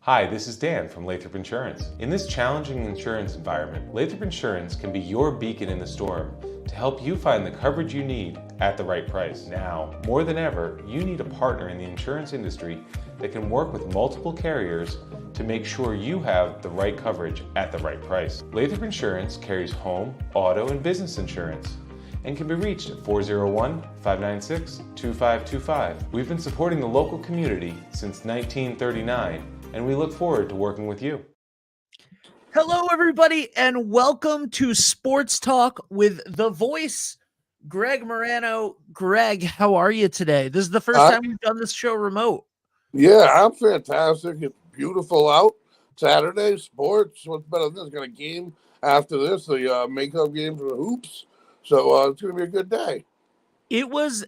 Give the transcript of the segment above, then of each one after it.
Hi, this is Dan from Lathrop Insurance. In this challenging insurance environment, Lathrop Insurance can be your beacon in the storm to help you find the coverage you need at the right price. Now, more than ever, you need a partner in the insurance industry that can work with multiple carriers to make sure you have the right coverage at the right price. Lathrop Insurance carries home, auto, and business insurance and can be reached at 401-596-2525. We've been supporting the local community since 1939, and we look forward to working with you. Hello, everybody, and welcome to Sports Talk with the voice, Greg Murano. Greg, how are you today? This is the first time we've done this show remote. Yeah, I'm fantastic. It's beautiful out. Saturday, sports. What's better than this? Got a game after this, the makeup game for the hoops. So it's going to be a good day. It was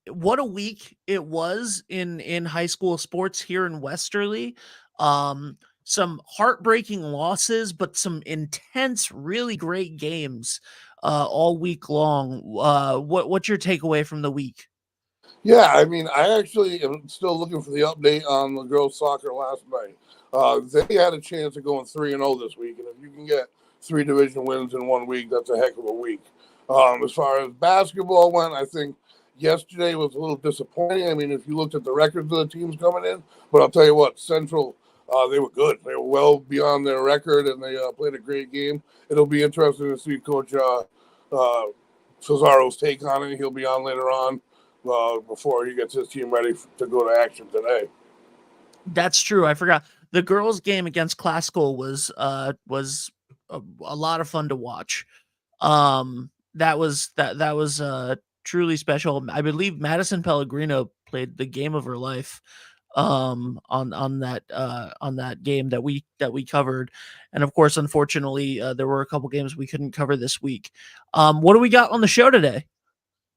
what a week it was in high school sports here in Westerly. Some heartbreaking losses, but some intense, really great games all week long. What's your takeaway from the week? Yeah, I mean, I actually am still looking for the update on the girls' soccer last night. They had a chance of going 3-0 this week, and if you can get 3 division wins in 1 week, that's a heck of a week. As far as basketball went, I think yesterday was a little disappointing. I mean, if you looked at the records of the teams coming in, but I'll tell you what, Central, they were good. They were well beyond their record, and they played a great game. It'll be interesting to see Coach Cesaro's take on it. He'll be on later on before he gets his team ready to go to action today. That's true. I forgot. The girls' game against Classical was a lot of fun to watch. That was truly special. I believe Madison Pellegrino played the game of her life on that game that we covered, and of course, unfortunately, there were a couple games we couldn't cover this week. What do we got on the show today?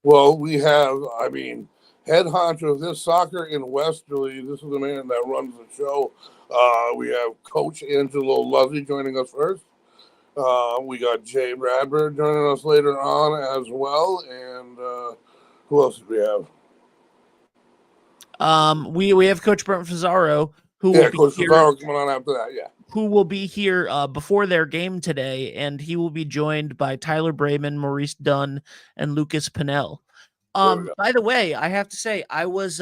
Well, we have, I mean, head honcho of this soccer in Westerly. This is the man that runs the show. We have Coach Angelo Luzzi joining us first. We got Jay Bradford joining us later on as well. And who else do we have? We have Coach Brent Fazaro, Coach Fazaro coming on after that, yeah. Who will be here before their game today, and he will be joined by Tyler Brayman, Maurice Dunn, and Lucas Pinnell. By the way, I have to say, I was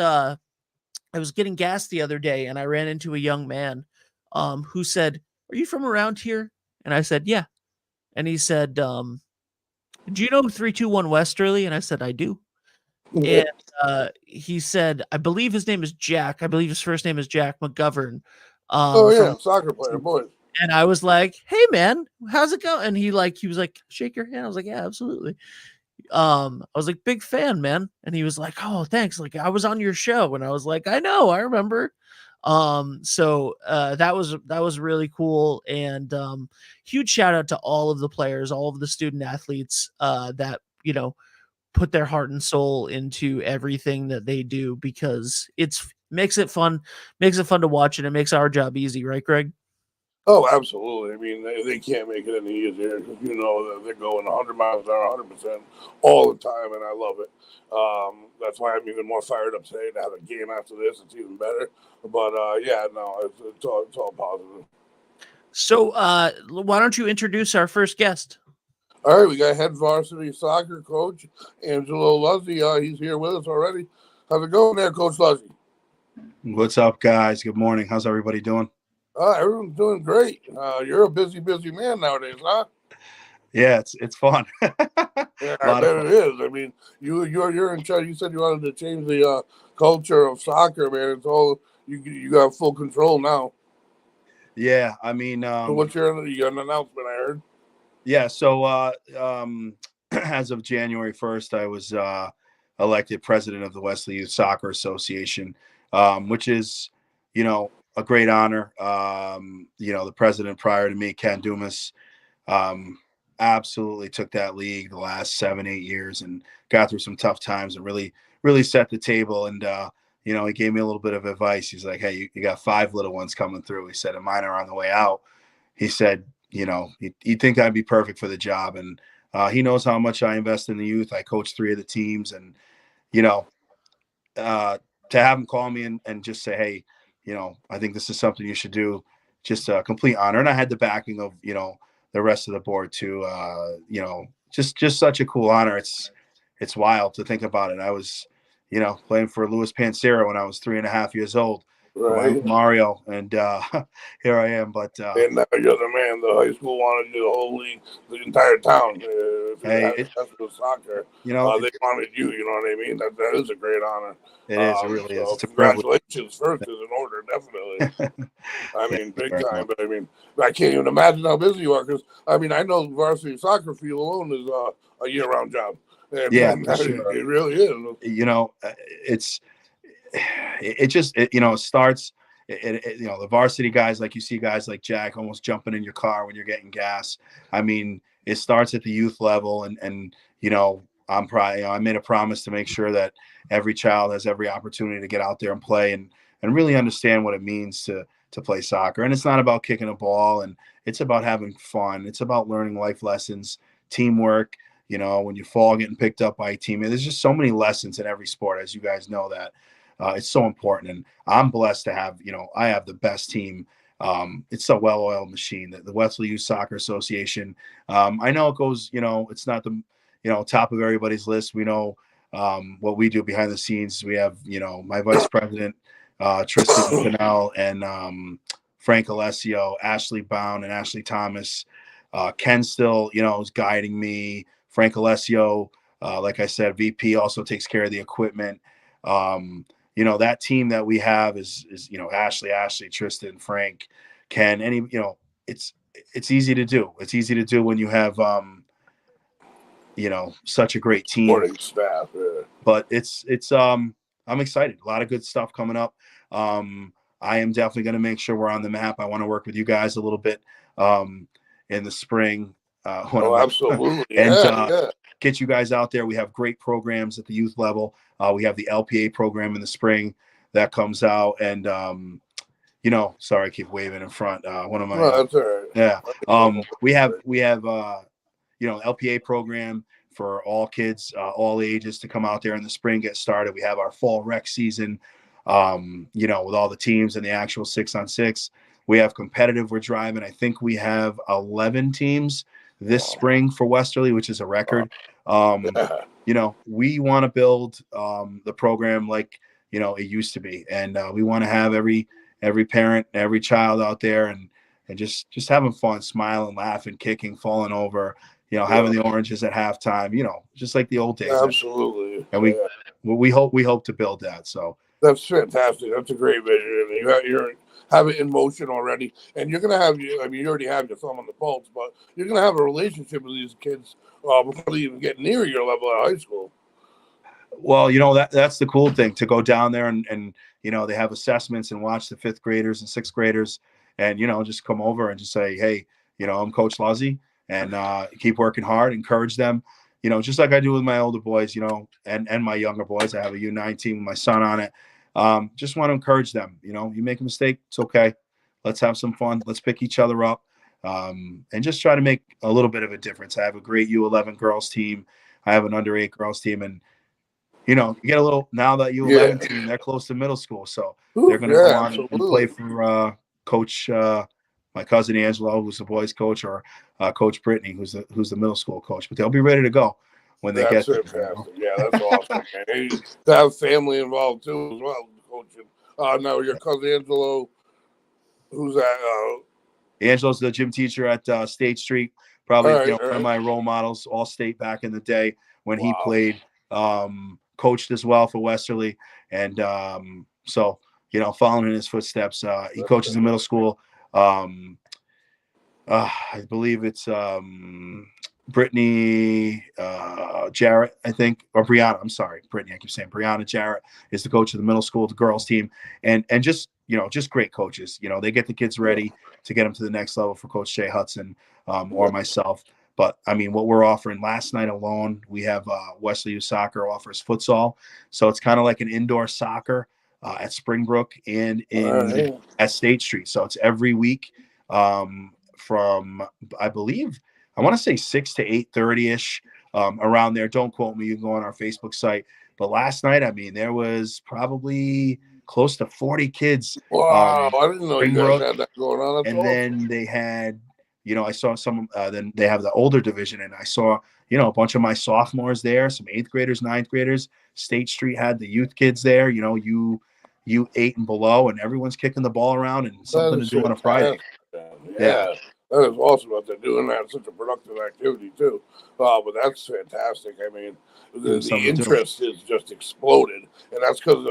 getting gas the other day, and I ran into a young man who said, "Are you from around here?" And I said, "Yeah." And he said, "Do you know 321 Westerly?" And I said, "I do." And he said, I believe his name is Jack. I believe his first name is Jack McGovern. Soccer player, boys. And I was like, "Hey man, how's it going?" And he was like, "Shake your hand." I was like, "Yeah, absolutely." I was like, "Big fan, man." And he was like, "Oh, thanks. Like, I was on your show." And I was like, "I know, I remember." So that was really cool. And huge shout out to all of the players, all of the student athletes that, put their heart and soul into everything that they do, because makes it fun to watch, and it makes our job easy, right, Greg? Oh, absolutely. I mean, they can't make it any easier because they're going 100 miles an hour, 100% all the time, and I love it. That's why I'm even more fired up today to have a game after this. It's even better. But it's all positive. So why don't you introduce our first guest? All right, we got head varsity soccer coach Angelo Luzzi. He's here with us already. How's it going there, Coach Luzzi? What's up, guys? Good morning. How's everybody doing? Everyone's doing great. You're a busy man nowadays, huh? Yeah, it's fun. Yeah, I bet it is. I mean, you're in charge. You said you wanted to change the culture of soccer, man. It's all you got full control now. Yeah, I mean, so you got an announcement, I heard. Yeah, so as of January 1st, I was elected president of the Wesley Youth Soccer Association, which is, a great honor. The president prior to me, Ken Dumas, absolutely took that league the last 7-8 years and got through some tough times and really set the table. And, he gave me a little bit of advice. He's like, "Hey, you got 5 little ones coming through." He said, "And mine are on the way out." He said, he'd think I'd be perfect for the job. And he knows how much I invest in the youth. I coach 3 of the teams. And, to have him call me and just say, "Hey, I think this is something you should do. Just a complete honor. And I had the backing of, the rest of the board too. Just such a cool honor. It's wild to think about it. I was, playing for Louis Pansera when I was 3.5 years old. Right. Mario, and here I am. But And now you're the man. The high school wanted you, the whole league, the entire town. If hey, it has to do with soccer, you know, they wanted you. You know what I mean? That is a great honor. it is. It really is. So It's a privilege. congratulations first is in order, definitely. I mean, big very time. much. But I mean, I can't even imagine how busy you are. Because I mean, I know varsity soccer for you alone is a year-round job. And, Yeah, and for sure. it really is. It starts. The varsity guys, like you see guys like Jack almost jumping in your car when you're getting gas. I mean, it starts at the youth level, and I made a promise to make sure that every child has every opportunity to get out there and play and really understand what it means to play soccer. And it's not about kicking a ball, and it's about having fun. It's about learning life lessons, teamwork. When you fall, getting picked up by a teammate. There's just so many lessons in every sport, as you guys know that. It's so important, and I'm blessed to have, I have the best team. It's a well-oiled machine. The Wesley Youth Soccer Association. I know it goes, it's not the, top of everybody's list. We know what we do behind the scenes. We have, my vice president, Tristan Pinnell, and Frank Alessio, Ashley Bound, and Ashley Thomas. Ken still, is guiding me. Frank Alessio, like I said, VP also takes care of the equipment. That team that we have is Ashley, Tristan, Frank, Ken, it's easy to do. It's easy to do when you have, such a great team. Supporting staff. Yeah. But I'm excited. A lot of good stuff coming up. I am definitely going to make sure we're on the map. I want to work with you guys a little bit in the spring. Absolutely. And get you guys out there. We have great programs at the youth level. We have the LPA program in the spring that comes out, and sorry, I keep waving in front. One of my that's all right. Yeah. We have LPA program for all kids, all ages to come out there in the spring, get started. We have our fall rec season, with all the teams and the actual 6-on-6. We have competitive. We're driving. I think we have 11 teams this spring for Westerly, which is a record. We want to build the program like, it used to be. And we want to have every parent, every child out there and just having fun, smiling, laughing, kicking, falling over, having the oranges at halftime, just like the old days. Absolutely. And we hope to build that. So that's fantastic. That's a great vision. You have it in motion already, and you're gonna have you already have your thumb on the pulse, but you're gonna have a relationship with these kids before they even get near your level at high school. Well, that's the cool thing, to go down there and they have assessments and watch the 5th graders and 6th graders and, just come over and just say, hey, I'm Coach Luzzy, and keep working hard, encourage them, just like I do with my older boys, and my younger boys. I have a U9 team with my son on it. Just want to encourage them. You make a mistake, it's okay. Let's have some fun. Let's pick each other up, and just try to make a little bit of a difference. I have a great U11 girls team. I have an under-8 girls team, and you get a little, now that U11 team, they're close to middle school, so they're going to go on and play for Coach, my cousin Angelo, who's the boys coach, or Coach Brittany, who's the middle school coach. But they'll be ready to go when they get there. Yeah, that's awesome, man. To have family involved too as well, coaching. Now your cousin Angelo, who's that? Angelo's the gym teacher at State Street. Probably one of my role models, all state back in the day when he played. Coached as well for Westerly, and so following in his footsteps. He coaches in middle school. I believe it's Brittany Jarrett, I think, or Brianna. I'm sorry, Brittany. I keep saying Brianna Jarrett is the coach of the middle school, the girls team, and just just great coaches. They get the kids ready to get them to the next level for Coach Jay Hudson or myself. But I mean, what we're offering last night alone, we have Wesley Youth Soccer offers futsal, so it's kind of like an indoor soccer at Springbrook and at State Street. So it's every week from, I believe, I want to say 6 to 8:30 ish, around there. Don't quote me. You can go on our Facebook site. But last night, I mean, there was probably close to 40 kids. Wow, I didn't know you guys Springbrook, had that going on. That's and then they had, I saw some. Then they have the older division, and I saw, a bunch of my sophomores there, some 8th graders, 9th graders. State Street had the youth kids there. You 8 and below, and everyone's kicking the ball around and something to do on a Friday. Yeah, that is awesome that they're doing that. It's such a productive activity too. But that's fantastic. I mean, the interest is just exploded, and that's because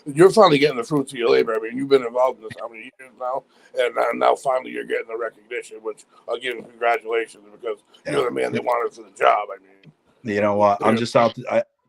you're finally getting the fruits of your labor. I mean, you've been involved in this how many years now, and now finally you're getting the recognition. Which again, congratulations, because you're the man they wanted for the job. I mean, you know what? I'm just out.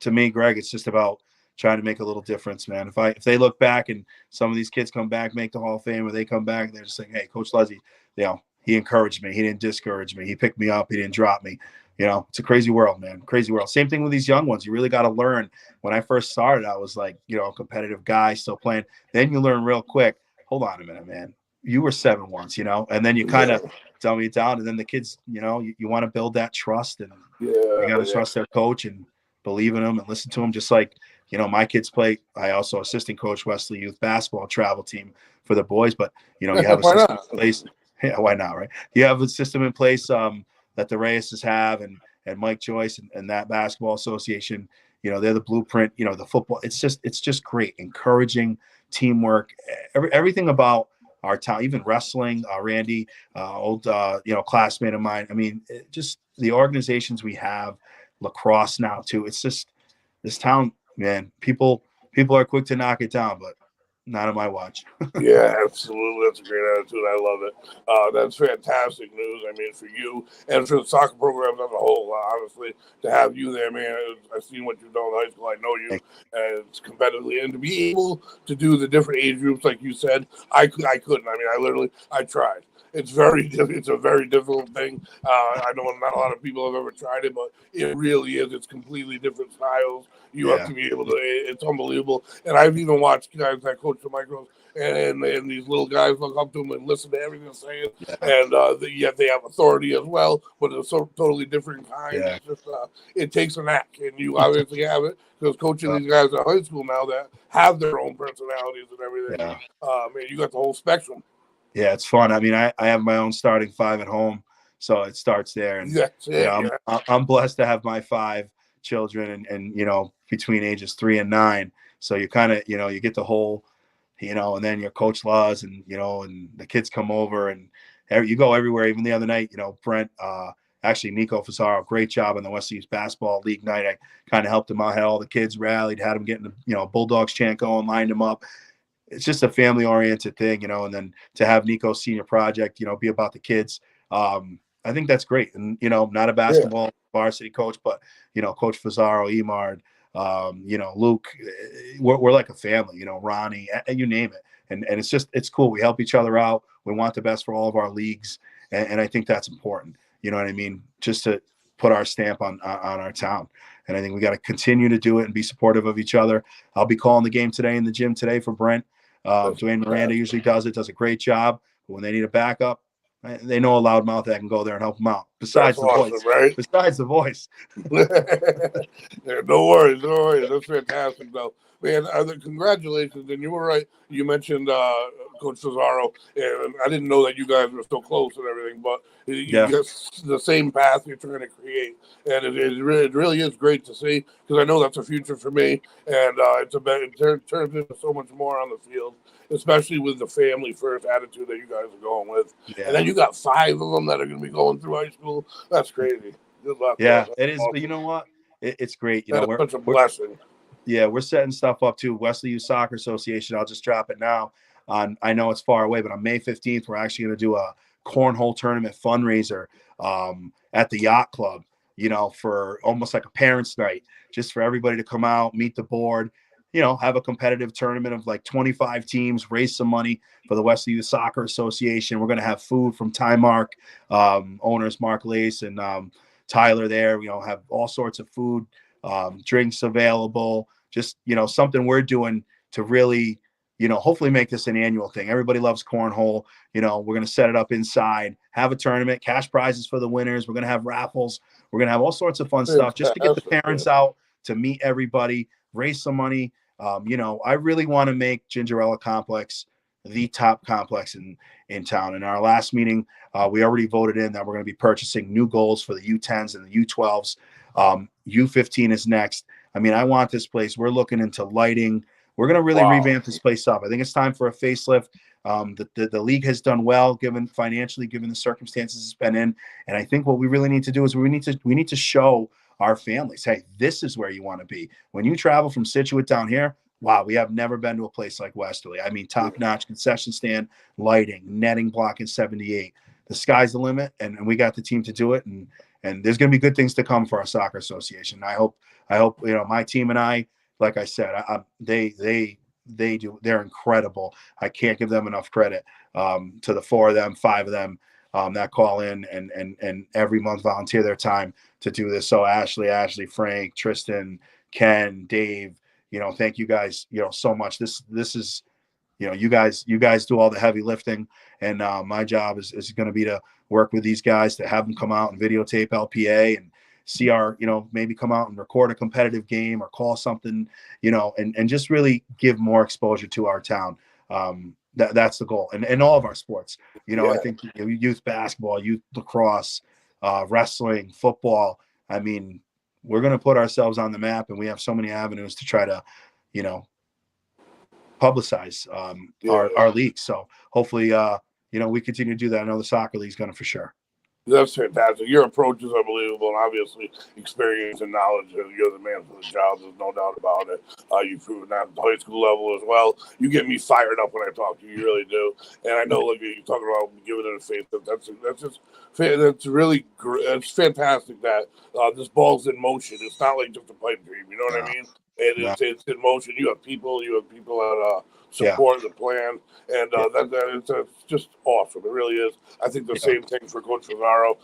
To me, Greg, it's just about trying to make a little difference, man. If they look back and some of these kids come back, make the Hall of Fame, or they come back and they're just saying, "Hey, Coach Leslie, he encouraged me. He didn't discourage me. He picked me up. He didn't drop me." It's a crazy world, man. Crazy world. Same thing with these young ones. You really got to learn. When I first started, I was like, a competitive guy still playing. Then you learn real quick. Hold on a minute, man. You were 7 once, and then you kind of dumb it down. And then the kids, you want to build that trust, and they got to trust their coach and believe in them and listen to them. Just like, my kids play. I also assistant coach Wesley Youth basketball travel team for the boys, but you have a system in place. Yeah, why not, right? You have a system in place that the Reyeses have, and Mike Joyce and that basketball association. They're the blueprint. The football. It's just great, encouraging teamwork. Everything about our town, even wrestling. Randy, old classmate of mine. I mean, just the organizations we have, lacrosse now too. It's just this town, man. People are quick to knock it down, but not on my watch. Yeah, absolutely. That's a great attitude. I love it. That's fantastic news. I mean, for you and for the soccer programs as a whole, honestly, to have you there, man. I've seen what you've done in high school. I know you, and it's competitively, and to be able to do the different age groups, like you said, I couldn't. I mean, I tried. It's a very difficult thing. I know not a lot of people have ever tried it, but it really is. It's completely different styles. You have to be able to. It's unbelievable. And I've even watched guys that coach the micros, and these little guys look up to them and listen to everything they're saying. And yet they have authority as well, but it's so totally different kind. Yeah. It's just, it takes an act, and you obviously have it because coaching these guys at high school now that have their own personalities and everything. Man, you got the whole spectrum. Yeah, it's fun. I mean, I have my own starting 5 at home, so it starts there. And I'm blessed to have my 5 children, and between ages 3 and 9. So you kind of you get the whole, and then your coach laws, and and the kids come over, and you go everywhere. Even the other night, Brent, actually Nico Fasaro, great job on the West East Basketball League night. I kind of helped him out, had all the kids rallied, had them getting the Bulldogs chant going, lined them up. It's just a family-oriented thing, and then to have Nico's senior project, be about the kids. I think that's great. And, not a basketball varsity coach, but, Coach Fazzaro, Emard, Luke, we're like a family, Ronnie, you name it. And it's cool. We help each other out. We want the best for all of our leagues. And I think that's important. You know what I mean? Just to put our stamp on our town. And I think we got to continue to do it and be supportive of each other. I'll be calling the game today in the gym today for Brent. Dwayne Miranda usually does a great job. But when they need a backup, they know a loudmouth that can go there and help them out. Besides the voice, right? Besides the voice. No worries. That's fantastic, though. Man, congratulations. And you were right. You mentioned Coach Fazzaro, and I didn't know that you guys were so close and everything, but you got the same path you're trying to create. And it really is great to see, because I know that's a future for me. And it turns into so much more on the field, especially with the family first attitude that you guys are going with. Yeah. And then you got 5 of them that are going to be going through high school. That's crazy. Good luck. Yeah, it is. But you know what? It's great. We're such a blessing. Yeah, we're setting stuff up too. Wesley Youth Soccer Association. I'll just drop it now. I know it's far away, but on May 15th, we're actually going to do a cornhole tournament fundraiser at the Yacht Club, for almost like a parents' night, just for everybody to come out, meet the board, have a competitive tournament of like 25 teams, raise some money for the Wesley Youth Soccer Association. We're going to have food from Tymark, owners Mark Lace and Tyler there. Have all sorts of food, drinks available, just, something we're doing to really, hopefully make this an annual thing. Everybody loves cornhole. We're going to set it up inside, have a tournament, cash prizes for the winners. We're going to have raffles. We're going to have all sorts of fun stuff just to get the parents out, to meet everybody, raise some money. I really want to make Gingerella Complex the top complex in town. In our last meeting, we already voted in that we're going to be purchasing new goals for the U10s and the U12s. U15 is next. I mean, I want this place. We're looking into lighting. We're going to really revamp this place up. I think it's time for a facelift. The league has done well, given the circumstances it's been in. And I think what we really need to do is we need to show our families, hey, this is where you want to be. When you travel from Situate down here, wow, we have never been to a place like Westerly. I mean, top-notch concession stand, lighting, netting block in 78. The sky's the limit, and we got the team to do it. And there's going to be good things to come for our soccer association. I hope my team and I, like I said, they're incredible. I can't give them enough credit to the 4 of them, 5 of them that call in and every month volunteer their time to do this. So Ashley, Frank, Tristan, Ken, Dave, thank you guys, so much. This is, you guys do all the heavy lifting, and my job is going to be to work with these guys to have them come out and videotape LPA and see our, maybe come out and record a competitive game or call something, and just really give more exposure to our town. That's the goal. And all of our sports, I think youth basketball, youth lacrosse, wrestling, football. I mean, we're going to put ourselves on the map, and we have so many avenues to try to, publicize our league. So hopefully, we continue to do that. I know the soccer league's going to for sure. That's fantastic. Your approach is unbelievable, and obviously experience and knowledge. You're the man for the job. There's no doubt about it. You've proven that at the high school level as well. You get me fired up when I talk to you. You really do. And I know, like you're talking about giving it a faith. That's really great. It's fantastic that this ball's in motion. It's not like just a pipe dream. You know what I mean? And it's in motion. You have people that support the plan, and it's just awesome. It really is. I think the same thing for Coach Fazzaro.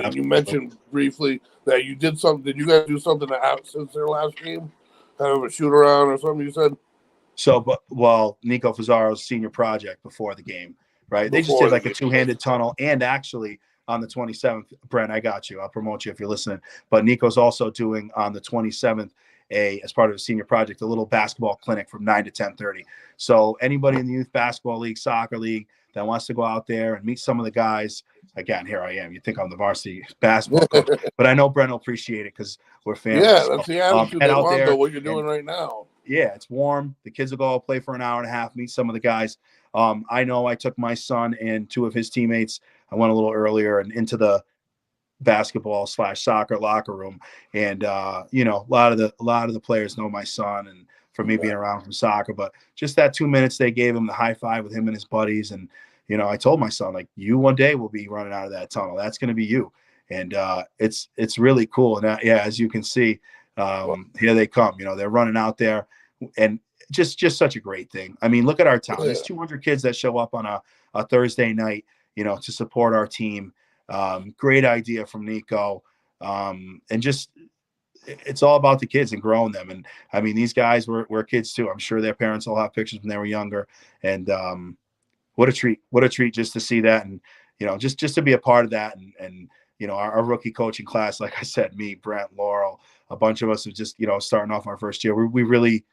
And you mentioned briefly that you did something. Did you guys do something since their last game? Kind of a shoot around or something, you said? So, Nico Fazzaro's senior project before the game, right? They just did like a two-handed tunnel, and actually on the 27th, Brent, I got you. I'll promote you if you're listening. But Nico's also doing on the 27th, as part of a senior project, a little basketball clinic from 9 to 10:30. So anybody in the youth basketball league, soccer league that wants to go out there and meet some of the guys, again, here I am. You think I'm the varsity basketball coach, but I know Brent will appreciate it because we're fans. Yeah, that's the attitude they want, though, what you're doing right now. Yeah, it's warm. The kids will go out, play for an hour and a half, meet some of the guys. I know I took my son and 2 of his teammates. I went a little earlier and into the basketball/soccer locker room, and a lot of the players know my son, and for me being around from soccer, but just that 2 minutes they gave him the high five with him and his buddies, and I told my son, like, you one day will be running out of that tunnel. That's going to be you, and it's really cool. And as you can see, here they come. They're running out there, and just such a great thing. I mean, look at our town. There's 200 kids that show up on a Thursday night, to support our team. Great idea from Nico. And just, it's all about the kids and growing them. And I mean, these guys were kids too. I'm sure their parents all have pictures when they were younger. And what a treat just to see that. And, just to be a part of that. And our rookie coaching class, like I said, me, Brent, Laurel, a bunch of us are just, starting off our first year. We really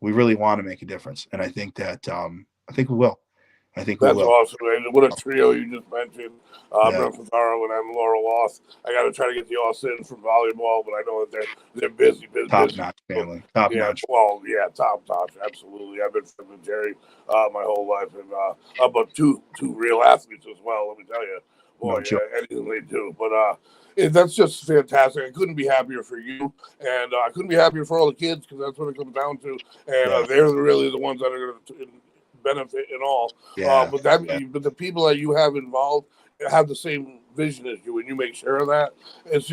want to make a difference. And I think that, I think we will. That's awesome, man. What a trio you just mentioned. Brent Fazzaro and I'm Laurel Loss. I got to try to get the Austin from volleyball, but I know that they're busy. Top-notch family. Top-notch. Well, yeah, top-notch. Absolutely. I've been friends with Jerry my whole life. And about two real athletes as well, let me tell you. Boy, anything they do. But that's just fantastic. I couldn't be happier for you. And I couldn't be happier for all the kids, because that's what it comes down to. And they're really the ones that are going to benefit and all. But the people that you have involved have the same vision as you, and you make sure of that. It's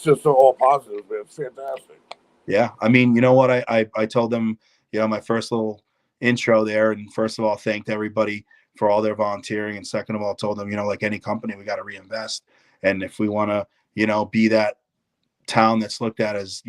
just all positive, man. It's fantastic. Yeah, I mean, you know what? I told them, my first little intro there, and first of all, thanked everybody for all their volunteering, and second of all, told them, like any company, we got to reinvest, and if we want to, be that town that's looked at as,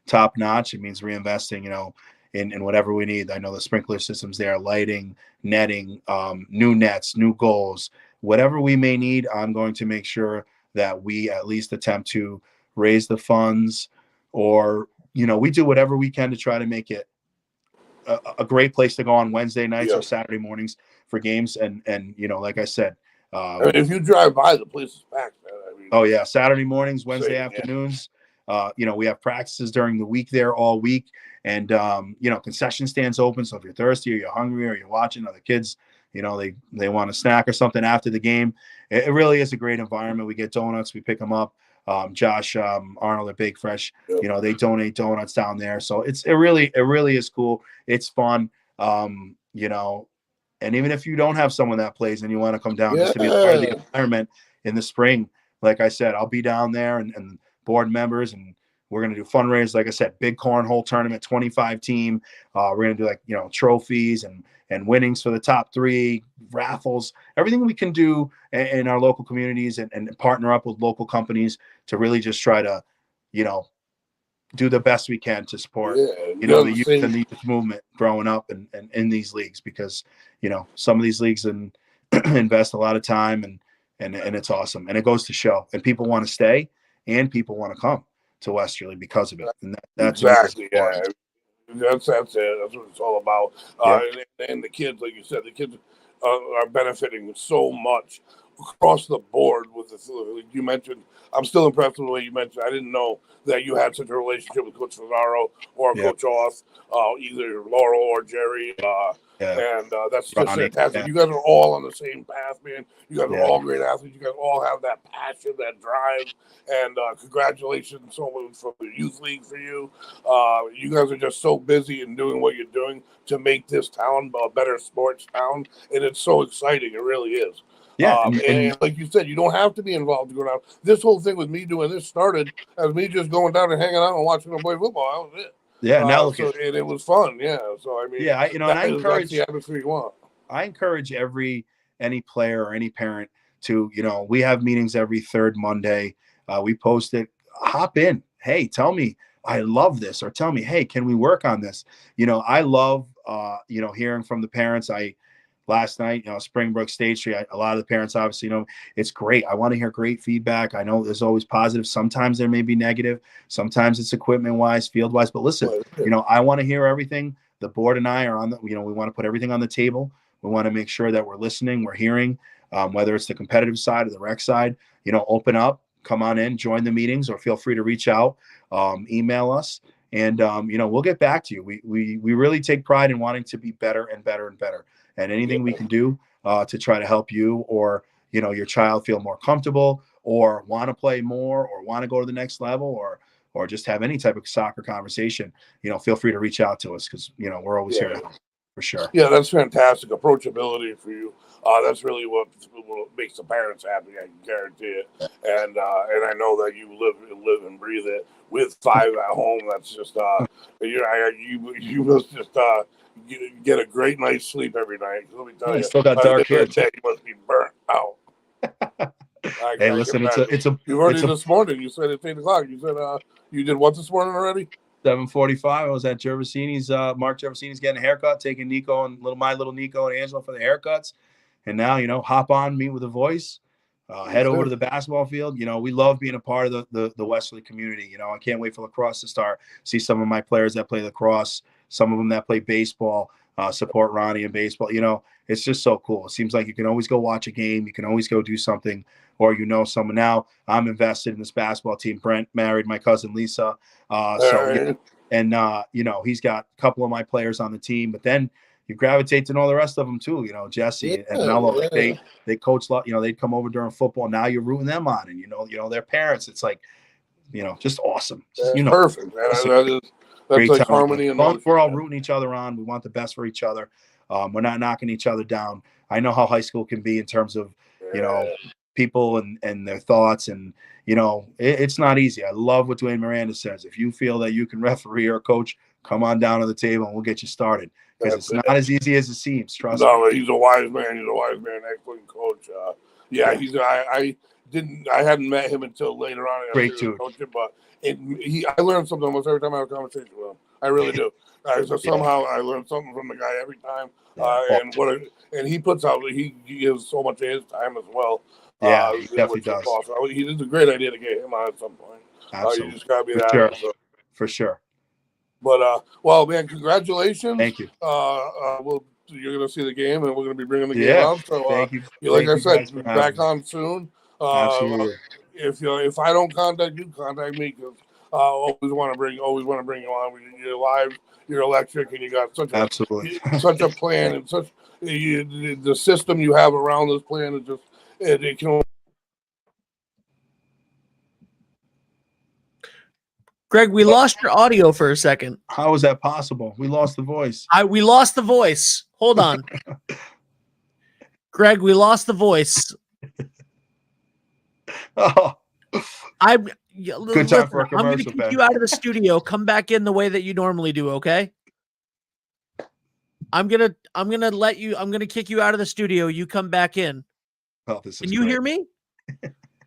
top notch, it means reinvesting, in whatever we need. I know the sprinkler systems there, lighting, netting, new nets, new goals, whatever we may need. I'm going to make sure that we at least attempt to raise the funds, or, we do whatever we can to try to make it a great place to go on Wednesday nights Yeah. or Saturday mornings for games. And like I said, I mean, if you drive by, the place is packed, man. I mean, oh yeah, Saturday mornings, Wednesday yeah. afternoons. We have practices during the week there all week, and concession stands open. So if you're thirsty or you're hungry or you're watching other kids, they want a snack or something after the game, it really is a great environment. We get donuts, we pick them up. Josh Arnold at Bake Fresh, Yep. They donate donuts down there, so it really is cool. It's fun, and even if you don't have someone that plays and you want to come down just to be a part of the environment in the spring, like I said, I'll be down there and board members, and we're going to do fundraisers. Like I said, big cornhole tournament, 25 team. We're going to do trophies and winnings for the top 3, raffles, everything we can do in our local communities, and partner up with local companies to really just try to, do the best we can to support, the youth and the youth movement growing up and in these leagues, because, some of these leagues invest a lot of time and it's awesome. And it goes to show, and people want to stay and people want to come to Westerly because of it. And that's exactly. Yeah. That's it. That's what it's all about. And the kids, like you said, the kids are benefiting so much across the board with this. You mentioned, I'm still impressed with the way you mentioned. I didn't know that you had such a relationship with Coach Ferraro or Coach Oth, either Laurel or Jerry. And that's just fantastic. You guys are all on the same path, man. You guys are all great athletes. You guys all have that passion, that drive, and congratulations so much for the youth league for you. You guys are just so busy and doing what you're doing to make this town a better sports town, and it's so exciting. It really is. Yeah, and like you said, you don't have to be involved to go down. This whole thing with me doing this started as me just going down and hanging out and watching them play football. That was it. Yeah, now look and it was fun. Yeah, so I mean, and I encourage the atmosphere you want. I encourage any player or any parent to, we have meetings every third Monday. We post it. Hop in. Hey, tell me I love this, or tell me, hey, can we work on this? I love hearing from the parents. Last night, Springbrook State Street, a lot of the parents obviously, it's great. I want to hear great feedback. I know there's always positive. Sometimes there may be negative. Sometimes it's equipment wise, field wise. But listen, I want to hear everything. The board and I are on we want to put everything on the table. We want to make sure that we're listening, we're hearing, whether it's the competitive side or the rec side, open up, come on in, join the meetings, or feel free to reach out, email us. And, we'll get back to you. We really take pride in wanting to be better and better and better. And anything we can do to try to help you or, your child feel more comfortable or want to play more or want to go to the next level or just have any type of soccer conversation, feel free to reach out to us because, we're always here to help for sure. Yeah, that's fantastic. Approachability for you. That's really what makes the parents happy. I can guarantee it. And I know that you live and breathe it with 5 at home. That's just you must just get a great night's sleep every night. Let me tell you, still got dark here. You must be burnt out. Hey, listen, it's a. You already this morning. You said at 8:00. You said you did what this morning already? 7:45. I was at Gervasini's. Mark Gervasini's getting a haircut, taking Nico and my little Nico and Angela for the haircuts, and now hop on, meet with a voice, head over to the basketball field. We love being a part of the Westerly community. I can't wait for lacrosse to start. See some of my players that play lacrosse, some of them that play baseball. Support Ronnie in baseball. It's just so cool. It seems like you can always go watch a game. You can always go do something, or someone. Now I'm invested in this basketball team. Brent married my cousin Lisa. He's got a couple of my players on the team, but then you gravitate to know the rest of them too. Jesse and Mello, they coach. They'd come over during football. Now you're rooting them on, and their parents. It's like, just awesome. Perfect. That's like harmony and we're all rooting each other on. We want the best for each other. We're not knocking each other down. I know how high school can be in terms of, people and their thoughts. And, it's not easy. I love what Dwayne Miranda says. If you feel that you can referee or coach, come on down to the table and we'll get you started. Because it's not as easy as it seems. Trust me. No, he's a wise man. Excellent coach. I hadn't met him until later on. Great dude. But I learned something almost every time I have a conversation with him. I really do. Somehow I learn something from the guy every time. And he puts out, he gives so much of his time as well. Yeah, he definitely does. Awesome. It's a great idea to get him on at some point. Absolutely. You just got to be For sure. But well, man, congratulations. Thank you. You're gonna see the game, and we're gonna be bringing the game Yeah. out. So Thank you. like I Thank you said, guys for having back me. on soon. Absolutely. If I don't contact you, contact me, because always want to bring you on. You're live, you're electric, and you got Absolutely. such a plan, and the system you have around this plan is just it can. Greg, we lost your audio for a second. How is that possible? We lost the voice. We lost the voice. Hold on. Greg, we lost the voice. Oh, Good time for a commercial, I'm going to kick Ben. you out of the studio. Come back in the way that you normally do, okay? I'm gonna kick you out of the studio. You come back in. Oh, this is Can you hear me?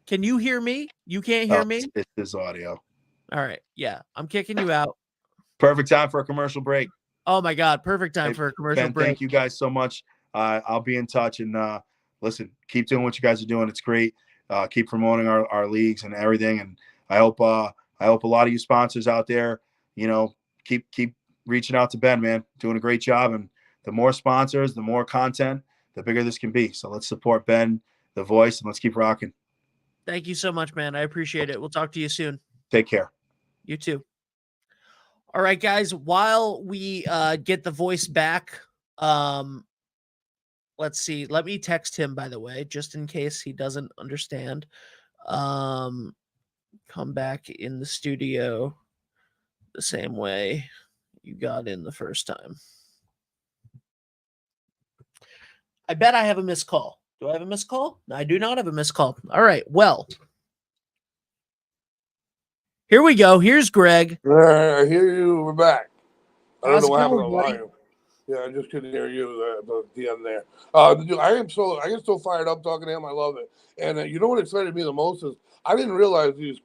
Can you hear me? You can't hear me? It's this audio. All right. Yeah. I'm kicking you out. Perfect time for a commercial break. Oh my God. Perfect time for a commercial Ben, break. thank you guys so much. I'll be in touch, and listen, keep doing what you guys are doing. It's great. Keep promoting our leagues and everything. And I hope a lot of you sponsors out there, keep reaching out to Ben, man, doing a great job. And the more sponsors, the more content, the bigger this can be. So let's support Ben, the voice, and let's keep rocking. Thank you so much, man. I appreciate it. We'll talk to you soon. Take care. You too. All right, guys, while we get the voice back, let's see. Let me text him, by the way, just in case he doesn't understand. Come back in the studio the same way you got in the first time. I bet I have a missed call. Do I have a missed call? No, I do not have a missed call. All right, well. Here we go. Here's Greg. I hear you. We're back. I don't know what happened to buddy? volume. Yeah, I just couldn't hear you at the end there. I get so fired up talking to him. I love it. And you know what excited me the most is I didn't realize these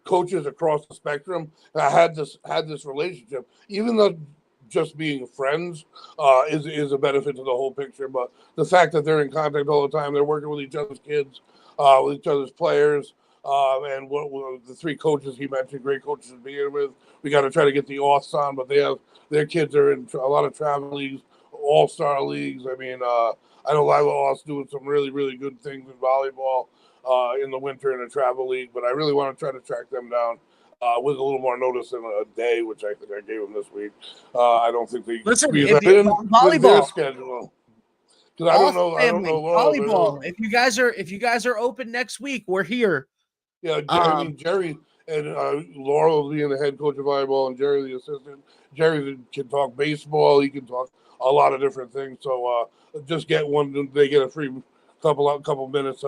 coaches across the spectrum had this relationship. Even though just being friends is a benefit to the whole picture, but the fact that they're in contact all the time, they're working with each other's kids, with each other's players. And the three coaches he mentioned, great coaches to be in with. We got to try to get the Auths on, but their kids are in a lot of travel leagues, all-star leagues. I mean, I know Lila Auth's doing some really, really good things in volleyball in the winter in a travel league, but I really want to try to track them down with a little more notice than a day, which I think I gave them this week. I don't think they squeeze that in with their schedule. Because I don't know volleyball. If you guys are open next week, we're here. Yeah, I mean, Jerry and Laurel being the head coach of volleyball and Jerry the assistant. Jerry can talk baseball. He can talk a lot of different things. So just get one. They get a free couple minutes.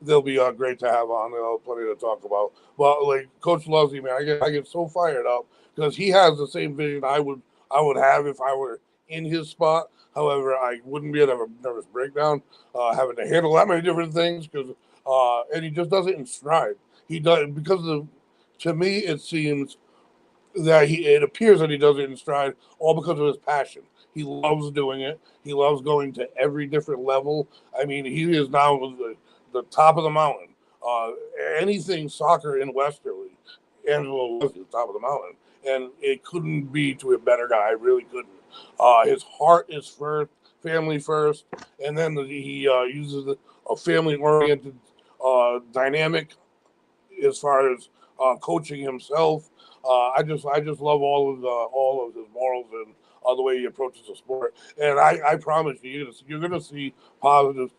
They'll be great to have on. They'll have plenty to talk about. But like Coach Luzzy, man, I get so fired up because he has the same vision I would have if I were in his spot. However, I wouldn't be able to have a nervous breakdown having to handle that many different things because and he just does it in stride. He does because to me it seems that it appears that he does it in stride all because of his passion. He loves doing it. He loves going to every different level. I mean, he is now the top of the mountain. Anything soccer in Westerly, Angelo was the top of the mountain, and it couldn't be to a better guy. I really couldn't. His heart is first, family first, and then he uses a family-oriented dynamic as far as coaching himself. I just love all of his morals and the way he approaches the sport. And I promise you're gonna see positive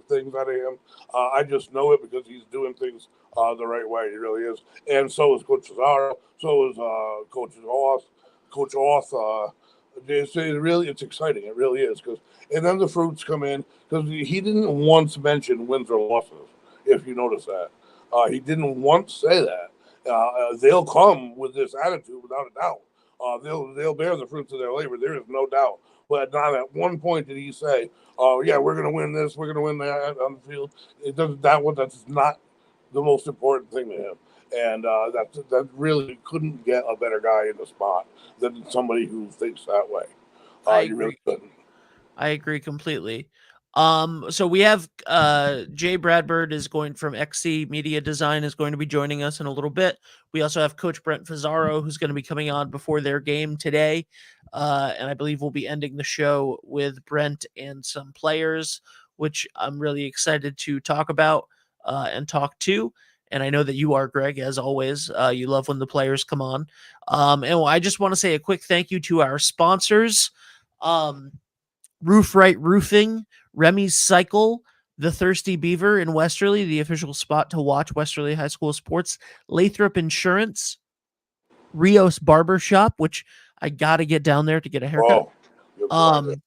things out of him. I just know it because he's doing things the right way. He really is. And so is Coach Cesaro. So is Coach Auth. It's exciting. It really is and then the fruits come in because he didn't once mention wins or losses. If you notice that. He didn't once say that. They'll come with this attitude without a doubt. They'll bear the fruits of their labor. There is no doubt. But not at one point did he say, "Oh yeah, we're going to win this. We're going to win that on the field." That's not the most important thing to him. And that really couldn't get a better guy in the spot than somebody who thinks that way. I you really couldn't. I agree completely. So we have Jay Bradford is going from XC Media Design is going to be joining us in a little bit. We also have Coach Brent Fazzaro who's going to be coming on before their game today. And I believe we'll be ending the show with Brent and some players, which I'm really excited to talk about and talk to. And I know that you are, Greg, as always. You love when the players come on. And I just want to say a quick thank you to our sponsors. Roof Right Roofing, Remy's Cycle, The Thirsty Beaver in Westerly, the official spot to watch Westerly High School sports, Lathrop Insurance, Rios Barbershop, which I got to get down there to get a haircut. Oh, good project.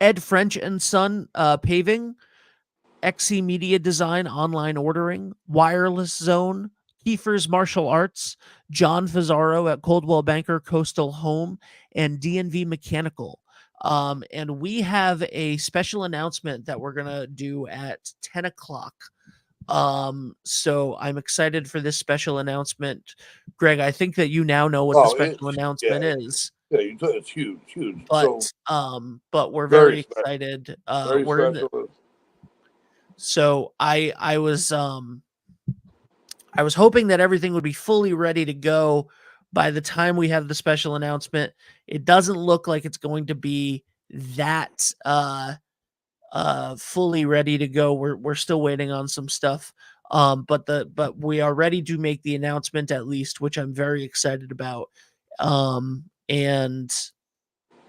Ed French and Son Paving, XC Media Design Online Ordering, Wireless Zone, Kiefer's Martial Arts, John Fazzaro at Coldwell Banker Coastal Home, and DNV Mechanical. And we have a special announcement that we're going to do at 10 o'clock. So I'm excited for this special announcement. Greg, I think that you now know what the special announcement is. Yeah, it's huge, huge. But we're very excited. Very special. So I was hoping that everything would be fully ready to go by the time we have the special announcement. It doesn't look like it's going to be that fully ready to go. We're still waiting on some stuff. But we are ready to make the announcement at least, which I'm very excited about. And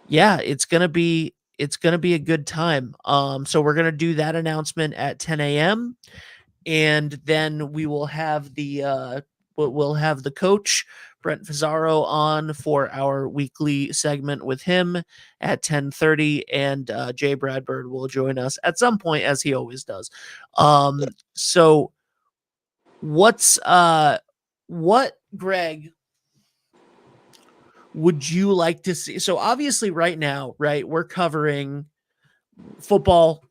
yeah, it's gonna be a good time. So we're gonna do that announcement at 10 a.m. and then we will have the coach Brent Fazzaro on for our weekly segment with him at 10:30, and Jay Bradford will join us at some point as he always does. So what Greg would you like to see? So obviously right now, right, we're covering football,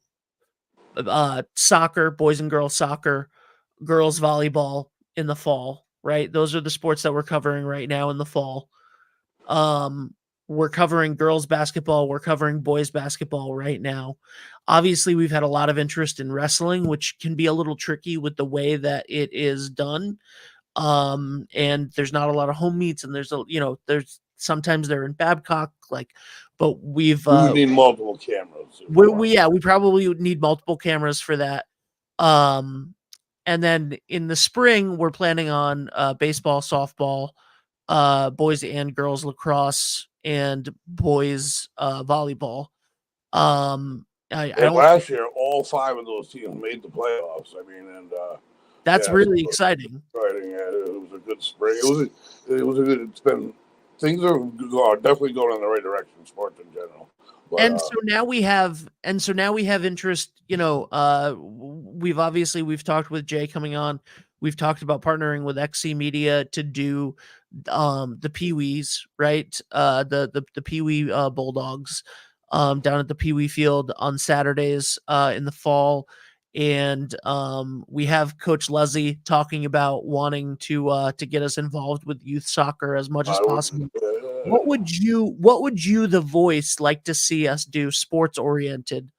soccer, boys and girls soccer, girls volleyball in the fall, right? Those are the sports that we're covering right now in the fall. We're covering girls basketball, we're covering boys basketball right now. Obviously, we've had a lot of interest in wrestling, which can be a little tricky with the way that it is done. And there's not a lot of home meets, and there's sometimes they're in Babcock, but we need multiple cameras. We probably would need multiple cameras for that. And then in the spring, we're planning on baseball, softball, boys and girls lacrosse, and boys volleyball. Last year, all 5 of those teams made the playoffs. I mean, and that's really exciting. Exciting. Yeah, it was a good spring. It was a good. It's been. Things are definitely going in the right direction in sports in general. But, so now we have interest. We've talked with Jay coming on. We've talked about partnering with XC Media to do the Pee-wees, right? The Pee-wee Bulldogs down at the Pee-wee field on Saturdays in the fall. And we have Coach Leslie talking about wanting to get us involved with youth soccer as much as possible. What would you, the voice, like to see us do sports oriented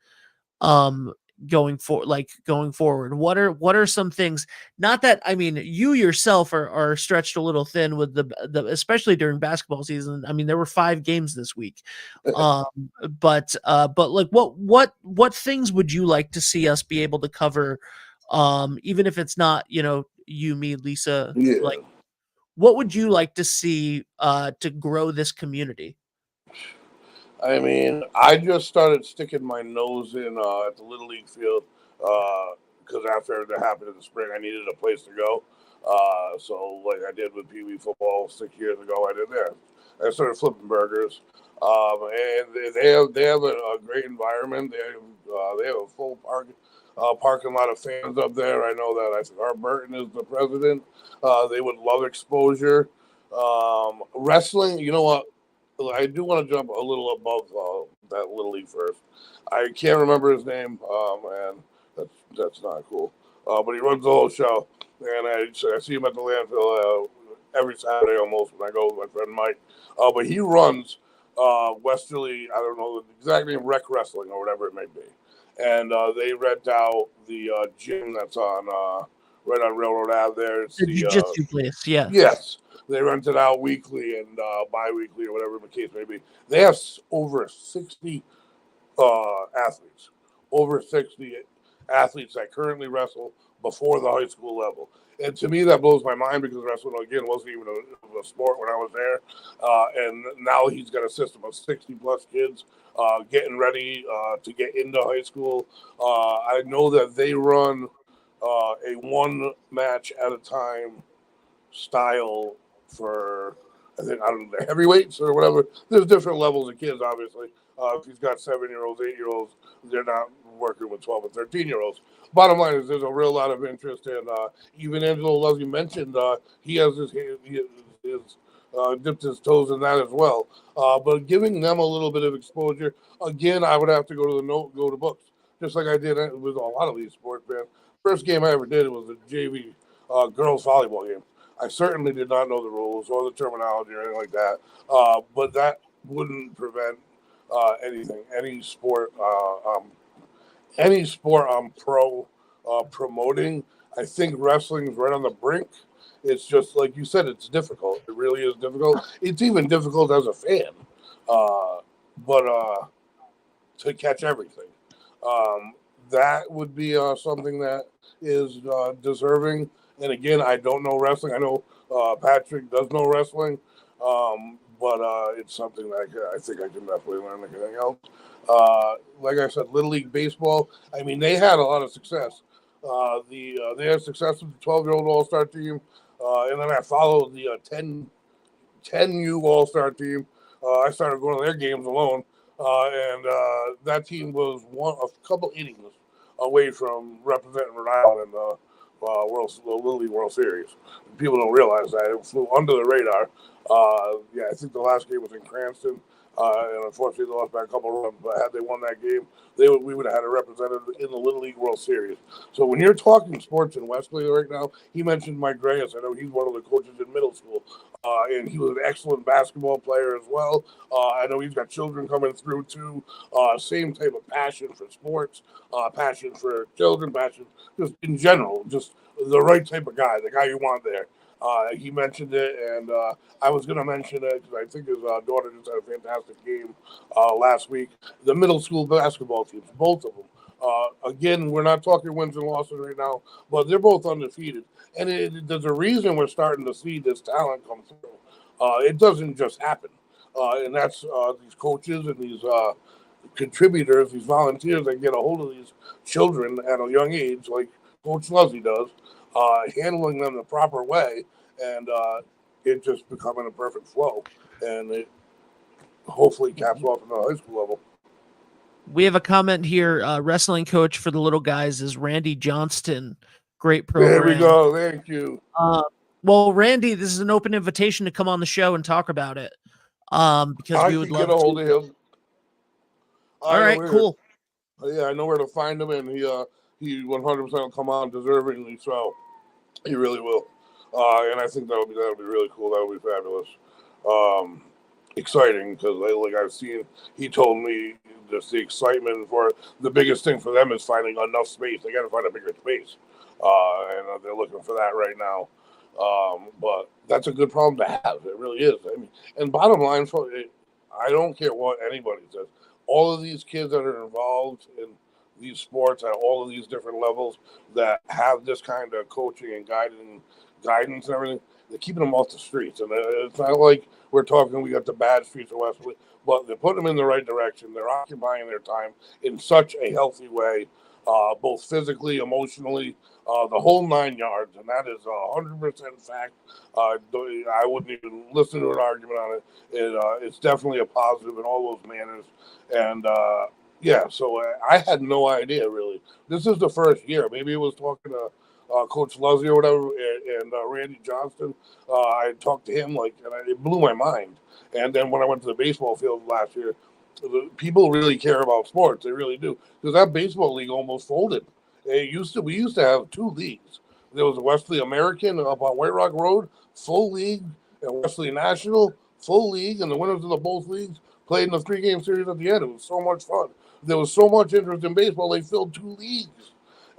going forward? What are some things? Not that, I mean, you yourself are stretched a little thin with the especially during basketball season. I mean, there were 5 games this week. But like what things would you like to see us be able to cover, even if it's not, you, me, Lisa, like what would you like to see to grow this community? I mean, I just started sticking my nose in at the Little League field because after it happened in the spring, I needed a place to go. So, like I did with Pee Wee football 6 years ago, I did there. I started flipping burgers, and they have a great environment. They have a full parking lot of fans up there. I know that. I think Art Burton is the president. They would love exposure. Wrestling, you know what? I do want to jump a little above that Little League first. I can't remember his name, and that's not cool. But he runs the whole show, and I see him at the landfill every Saturday almost when I go with my friend Mike. But he runs Westerly, I don't know the exact name, Rec Wrestling or whatever it may be. And they rent out the gym that's on right on Railroad Ave there. It's The the jiu-jitsu place, yeah. yes, they rent it out weekly and bi-weekly or whatever the case may be. They have over 60 athletes, over 60 athletes that currently wrestle before the high school level. And to me, that blows my mind because wrestling, again, wasn't even a sport when I was there. And now he's got a system of 60-plus kids getting ready to get into high school. I know that they run a one match at a time style for, I don't know, the heavyweights or whatever. There's different levels of kids, obviously. If he's got 7-year-olds, 8-year-olds, they're not working with 12 and 13-year-olds. Bottom line is there's a real lot of interest, and even Angelo Leslie mentioned he has dipped his toes in that as well. But giving them a little bit of exposure, again, I would have to go to books, just like I did with a lot of these sports, man. First game I ever did was a JV girls volleyball game. I certainly did not know the rules or the terminology or anything like that, but that wouldn't prevent anything. Any sport I'm promoting, I think wrestling is right on the brink. It's just like you said, it's difficult. It really is difficult. It's even difficult as a fan, but to catch everything. That would be something that is deserving. And again, I don't know wrestling. I know Patrick does know wrestling, but it's something that I think I can definitely learn like anything else. Like I said, Little League Baseball, I mean, they had a lot of success. They had success with the 12-year-old All-Star team, and then I followed the 10U All-Star team. I started going to their games alone, and that team was a couple innings away from representing Rhode Island in the Little League World Series. People don't realize that. It flew under the radar. I think the last game was in Cranston, and unfortunately they lost by a couple of runs. But had they won that game, we would have had a representative in the Little League World Series. So when you're talking sports in Wesley right now, he mentioned Mike Grayus. I know he's one of the coaches in middle school, and he was an excellent basketball player as well. I know he's got children coming through too. Same type of passion for sports, passion for children, passion just in general, just the right type of guy, the guy you want there. He mentioned it, and I was going to mention it because I think his daughter just had a fantastic game last week. The middle school basketball teams, both of them. Again, we're not talking wins and losses right now, but they're both undefeated. And there's a reason we're starting to see this talent come through. It doesn't just happen. And that's these coaches and these contributors, these volunteers that get a hold of these children at a young age, like Coach Leslie does, handling them the proper way, and it just becoming a perfect flow. And it hopefully caps off at the high school level. We have a comment here. Wrestling coach for the little guys is Randy Johnston. Great program. There we go. Thank you. Well, Randy, this is an open invitation to come on the show and talk about it. Because we would love get a hold of him. All right, cool. Yeah, I know where to find him, and he 100% will come on deservingly. So he really will. And I think that would be really cool. That would be fabulous. Exciting because like I've seen, he told me just the excitement for it. The biggest thing for them is finding enough space. They got to find a bigger space, and they're looking for that right now. But that's a good problem to have. It really is. I mean, and bottom line, I don't care what anybody says. All of these kids that are involved in these sports at all of these different levels that have this kind of coaching and guidance and everything, they're keeping them off the streets. And it's not like we're talking, we got the bad streets of Wesley, but they're putting them in the right direction. They're occupying their time in such a healthy way, both physically, emotionally, the whole 9 yards. And that is 100% fact. I wouldn't even listen to an argument on it. It's definitely a positive in all those manners. And, so I had no idea, really. This is the first year. Maybe it was talking to Coach Leslie or whatever, and Randy Johnston. I talked to him, and it blew my mind. And then when I went to the baseball field last year, people really care about sports. They really do. Because that baseball league almost folded. We used to have 2 leagues. There was a Wesley American up on White Rock Road, full league, and Wesley National, full league, and the winners of the both leagues played in the 3-game series at the end. It was so much fun. There was so much interest in baseball, they filled 2 leagues.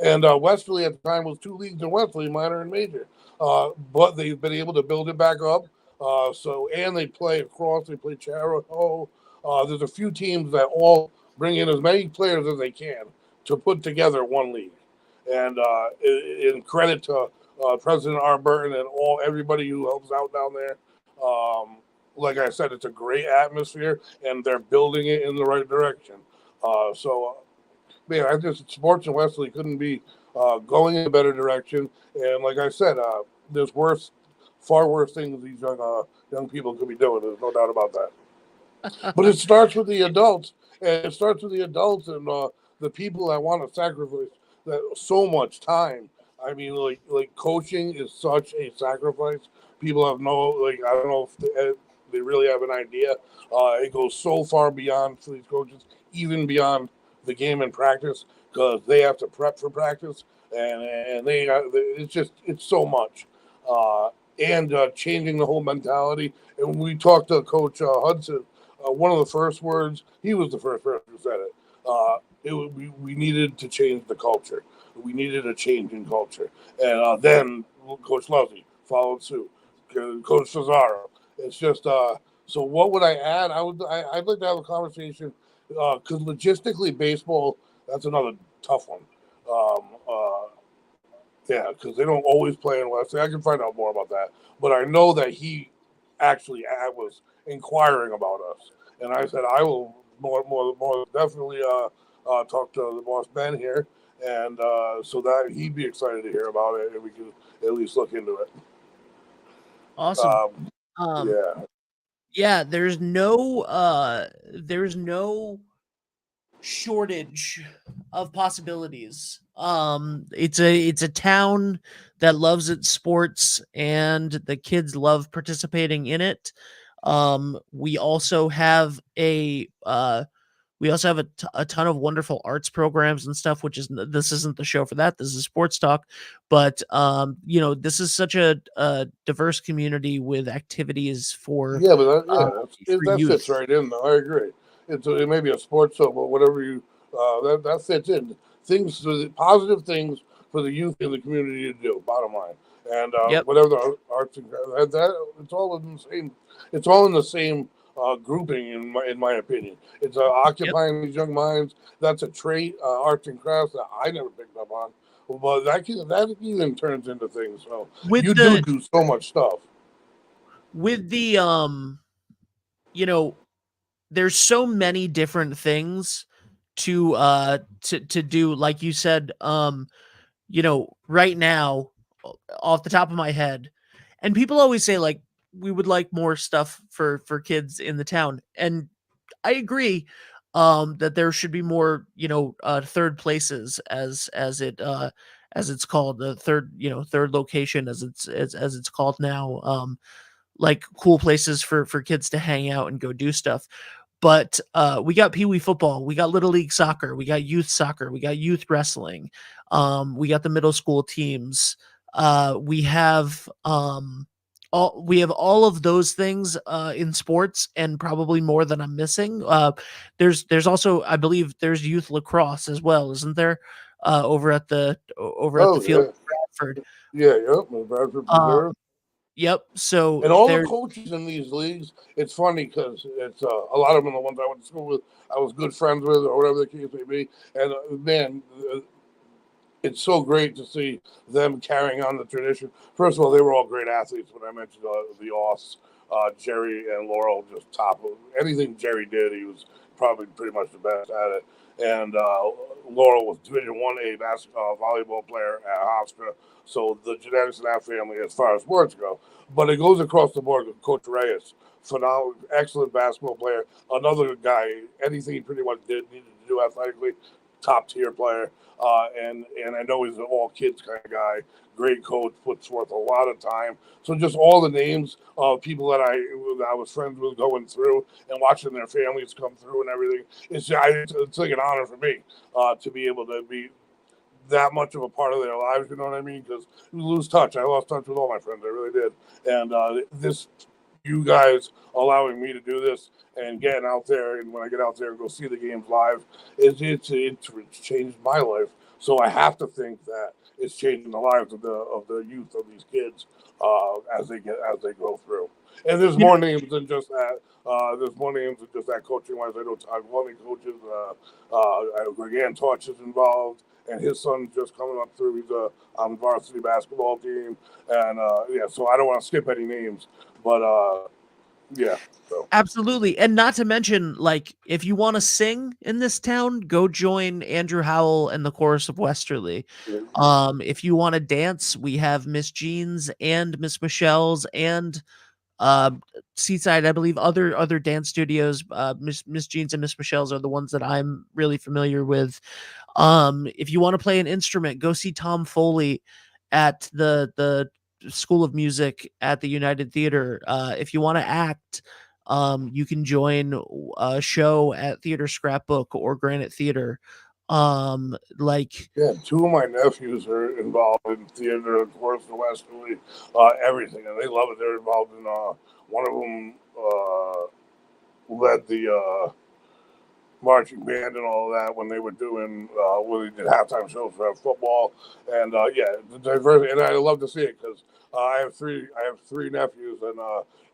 And Westerly at the time was 2 leagues in Westerly, minor and major. But they've been able to build it back up. And they play across, they play Chariho. There's a few teams that all bring in as many players as they can to put together one league. And in credit to President R. Burton and everybody who helps out down there. Like I said, it's a great atmosphere, and they're building it in the right direction. Man, I just sports in Wesley couldn't be going in a better direction. And like I said, there's far worse things these young people could be doing. There's no doubt about that. But it starts with the adults, and it starts with the adults and the people that want to sacrifice that so much time. I mean, like coaching is such a sacrifice. People have I don't know if they really have an idea. It goes so far beyond for these coaches, even beyond the game and practice, because they have to prep for practice, and it's so much. And changing the whole mentality. And when we talked to Coach Hudson, one of the first words, he was the first person who said it. We needed to change the culture. We needed a change in culture. And then Coach Lovey followed suit. Coach Cesaro. It's just so. What would I add? I'd like to have a conversation because logistically, baseball, that's another tough one. Yeah, because they don't always play in Wesley. I can find out more about that. But I know that he actually was inquiring about us, and I said I will more definitely talk to the boss Ben here, and so that he'd be excited to hear about it, and we can at least look into it. Awesome. Yeah. Yeah, there's no shortage of possibilities. It's a town that loves its sports, and the kids love participating in it. We also have a ton of wonderful arts programs and stuff, which this isn't the show for that. This is sports talk, but this is such a diverse community with activities for that youth. fits right in though. I agree. It may be a sports show, but whatever you that fits in. Positive things for the youth in the community to do. Bottom line, and whatever the arts and that it's all in the same. It's all in the same. Grouping in my opinion, it's occupying these young minds. That's a trait, arts and crafts that I never picked up on, but that even turns into things. So do so much stuff with the there's so many different things to do, like you said, right now off the top of my head, and people always say like we would like more stuff for kids in the town, and I agree that there should be more third places as it's called, the third location as it's called now, like cool places for kids to hang out and go do stuff. But we got Pee Wee football, we got Little League soccer, we got youth soccer, we got youth wrestling, we got the middle school teams, we have all of those things in sports, and probably more than I'm missing. There's also, I believe, there's youth lacrosse as well, isn't there? Over at the field in Bradford. Yeah, Bradford Preserve. Yep. So and all the coaches in these leagues, it's funny because it's a lot of them are the ones I went to school with, I was good friends with, or whatever the case may be. And man, it's so great to see them carrying on the tradition. First of all, they were all great athletes. When I mentioned the Oss, Jerry and Laurel, just top of anything Jerry did. He was probably pretty much the best at it. And Laurel was Division 1A basketball volleyball player at Hofstra. So the genetics in that family as far as sports go. But it goes across the board with Coach Reyes. Phenomenal, excellent basketball player. Another guy, anything he pretty much needed to do athletically, top tier player. And I know he's an all kids kind of guy. Great coach, puts forth a lot of time. So just all the names of people that I was friends with going through and watching their families come through and everything. It's like an honor for me to be able to be that much of a part of their lives. You know what I mean? Because you lose touch. I lost touch with all my friends. I really did. And this you guys allowing me to do this and getting out there, and when I get out there and go see the games live, it's changed my life. So I have to think that it's changing the lives of the youth of these kids as they go through. And there's more names than just that. There's more names than just that coaching wise. I know Todd Wally coaches. Greg Antoch is involved, and his son's just coming up through. He's on the varsity basketball team, and so I don't want to skip any names, but yeah. So. Absolutely. And not to mention, like, if you want to sing in this town, go join Andrew Howell and the Chorus of Westerly. If you want to dance, we have Miss Jeans and Miss Michelle's and Seaside, I believe, other dance studios. Miss Jeans and Miss Michelle's are the ones that I'm really familiar with. If you want to play an instrument, go see Tom Foley at the School of Music at the United Theater. If you want to act, you can join a show at Theater Scrapbook or Granite Theater. Two of my nephews are involved in theater, of course, the Westerly, everything, and they love it. They're involved in one of them led the marching band and all of that when they were doing when they did halftime shows for football, and the diversity, and I love to see it because I have three nephews, and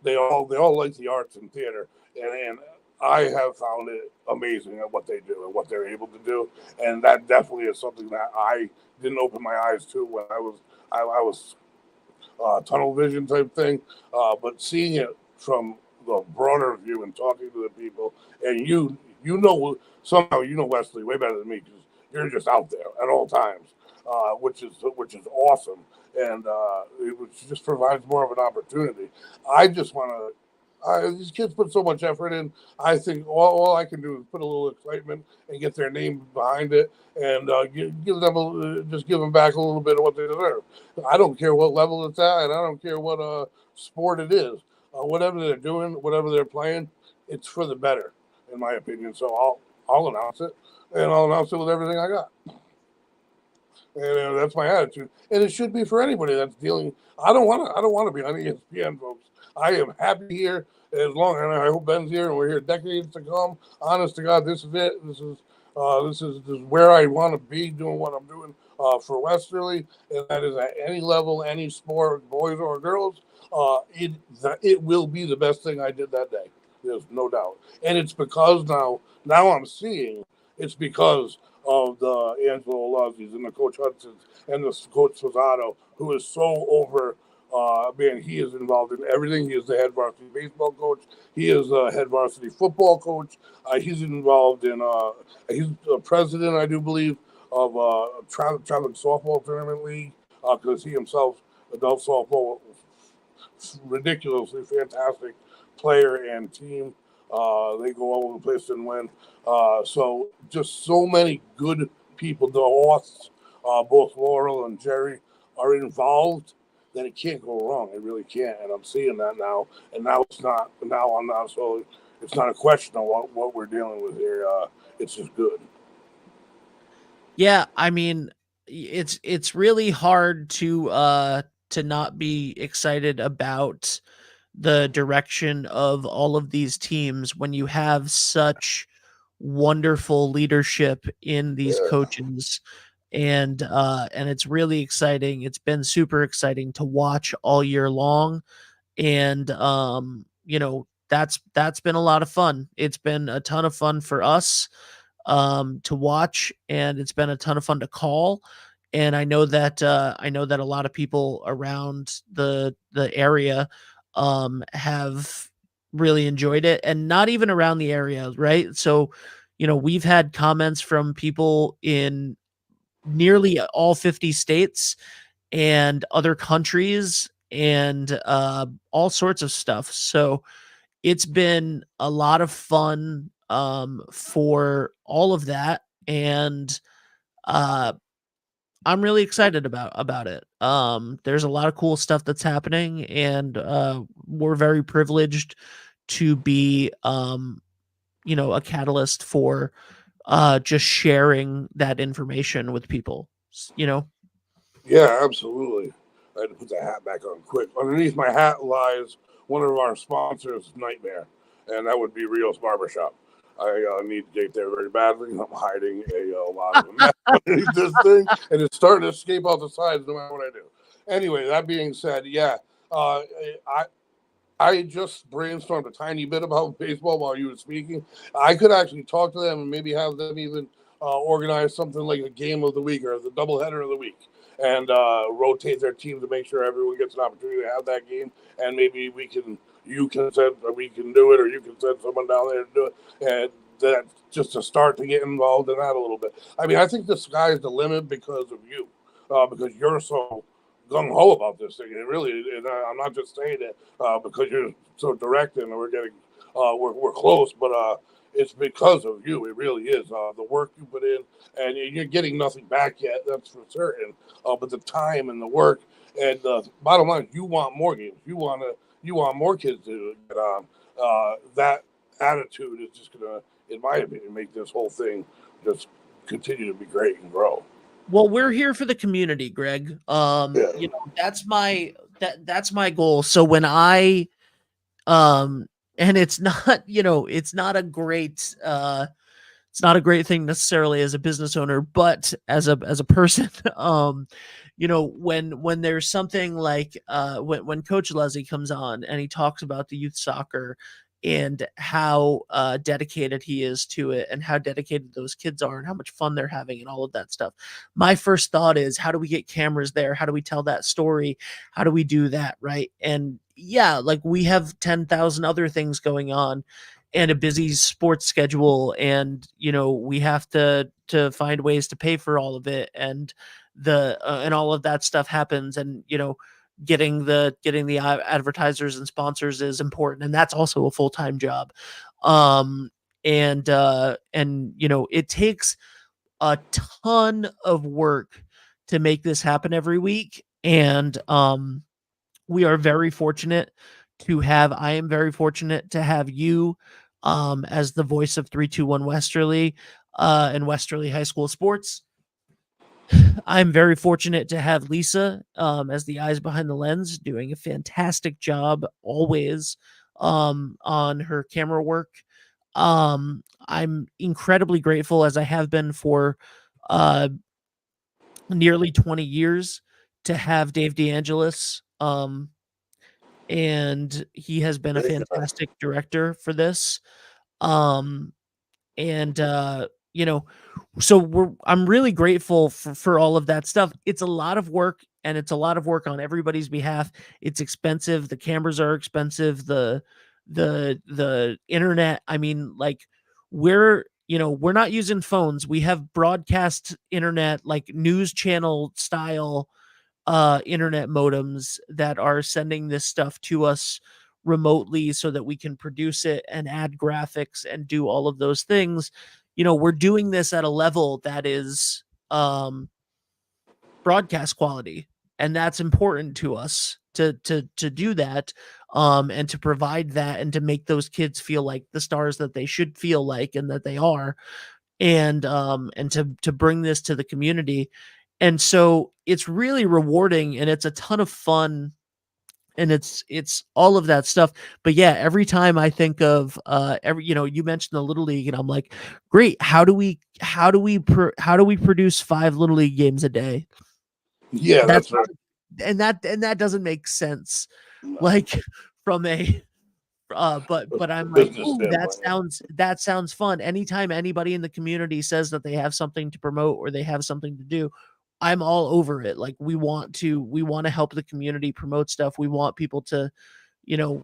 they all like the arts and theater, and I have found it amazing at what they do and what they're able to do, and that definitely is something that I didn't open my eyes to when I was tunnel vision type thing, but seeing it from the broader view and talking to the people, and somehow you know Wesley way better than me because you're just out there at all times, which is awesome, and it just provides more of an opportunity. I just want to. These kids put so much effort in. I think all I can do is put a little excitement and get their name behind it, and give them back a little bit of what they deserve. I don't care what level it's at, and I don't care what sport it is. Whatever they're doing, whatever they're playing, it's for the better, in my opinion. So I'll announce it, and I'll announce it with everything I got. And that's my attitude, and it should be for anybody that's dealing. I don't want to be on ESPN, folks. I am happy here as long, and I hope Ben's here, and we're here decades to come. Honest to God, this is it. This is where I want to be doing what I'm doing for Westerly, and that is at any level, any sport, boys or girls. It will be the best thing I did that day. There's no doubt, and it's because now I'm seeing it's because of the Angelo Lozzi's and the Coach Hudson's and the Coach Sozzato, who is so over. He is involved in everything. He is the head varsity baseball coach. He is the head varsity football coach. He's involved in. He's the president, I do believe, of traveling softball tournament league because he himself adult softball, ridiculously fantastic player and team. They go all over the place and win. So just so many good people. The Hosts, both Laurel and Jerry, are involved. That it can't go wrong. It really can't, and I'm seeing that now. And now it's not. Now I'm not. So it's not a question of what we're dealing with here. It's just good. Yeah, I mean, it's really hard to not be excited about the direction of all of these teams when you have such wonderful leadership in these coaches, and it's really exciting. It's been super exciting to watch all year long, and that's been a lot of fun. It's been a ton of fun for us to watch, and it's been a ton of fun to call. And I know that a lot of people around the area have really enjoyed it, and not even around the area, right? So, we've had comments from people in nearly all 50 states and other countries and all sorts of stuff. So it's been a lot of fun for all of that, and I'm really excited about it. There's a lot of cool stuff that's happening, and we're very privileged to be a catalyst for just sharing that information with people. Yeah, absolutely. I had to put the hat back on quick. Underneath my hat lies one of our sponsors' nightmare, and that would be Rio's Barbershop. I need to get there very badly. I'm hiding a lot of a mess underneath this thing, and it's starting to escape out the sides no matter what I do. Anyway, that being said, yeah, uh, I just brainstormed a tiny bit about baseball while you were speaking. I could actually talk to them and maybe have them even organize something like a game of the week or the doubleheader of the week, and rotate their team to make sure everyone gets an opportunity to have that game. And maybe you can send, or we can do it, or you can send someone down there to do it, and that's just a start to get involved in that a little bit. I mean, I think the sky's the limit because of you, because you're so gung ho about this thing. And really, and I'm not just saying it because you're so direct and we're getting we're close, but it's because of you. It really is the work you put in, and you're getting nothing back yet. That's for certain. But the time and the work, and the bottom line, you want more games. You want more kids to get on. That attitude is just gonna, in my opinion, make this whole thing just continue to be great and grow. Well, we're here for the community, Greg. Yeah. That's my goal. So when I and it's not, it's not a great thing necessarily as a business owner, but as a person, when there's something like when Coach Leslie comes on and he talks about the youth soccer and how dedicated he is to it and how dedicated those kids are and how much fun they're having and all of that stuff. My first thought is, how do we get cameras there? How do we tell that story? How do we do that? Right. And yeah, like we have 10,000 other things going on and a busy sports schedule, and we have to find ways to pay for all of it, and and all of that stuff happens, and getting the advertisers and sponsors is important, and that's also a full-time job. It takes a ton of work to make this happen every week, and we are very fortunate I am very fortunate to have you as the voice of 321 Westerly and Westerly High School Sports. I'm very fortunate to have Lisa as the eyes behind the lens, doing a fantastic job always on her camera work. I'm incredibly grateful, as I have been for uh, nearly 20 years, to have Dave DeAngelis. And he has been a fantastic director for this. Um, and so I'm really grateful for all of that stuff. It's a lot of work, and it's a lot of work on everybody's behalf. It's expensive. The cameras are expensive. The internet. I mean, like we're not using phones. We have broadcast internet, like news channel style internet modems that are sending this stuff to us remotely so that we can produce it and add graphics and do all of those things. We're doing this at a level that is broadcast quality, and that's important to us to do that, and to provide that, and to make those kids feel like the stars that they should feel like and that they are, and to bring this to the community. And so it's really rewarding, and it's a ton of fun, and it's all of that stuff. But yeah, every time I think of you mentioned the little league, and I'm like, great, how do we produce 5 little league games a day? Yeah, that's right. And that doesn't make sense, like from a but I'm like, ooh, that sounds fun. Anytime anybody in the community says that they have something to promote or they have something to do, I'm all over it. Like we want to help the community promote stuff. We want people to,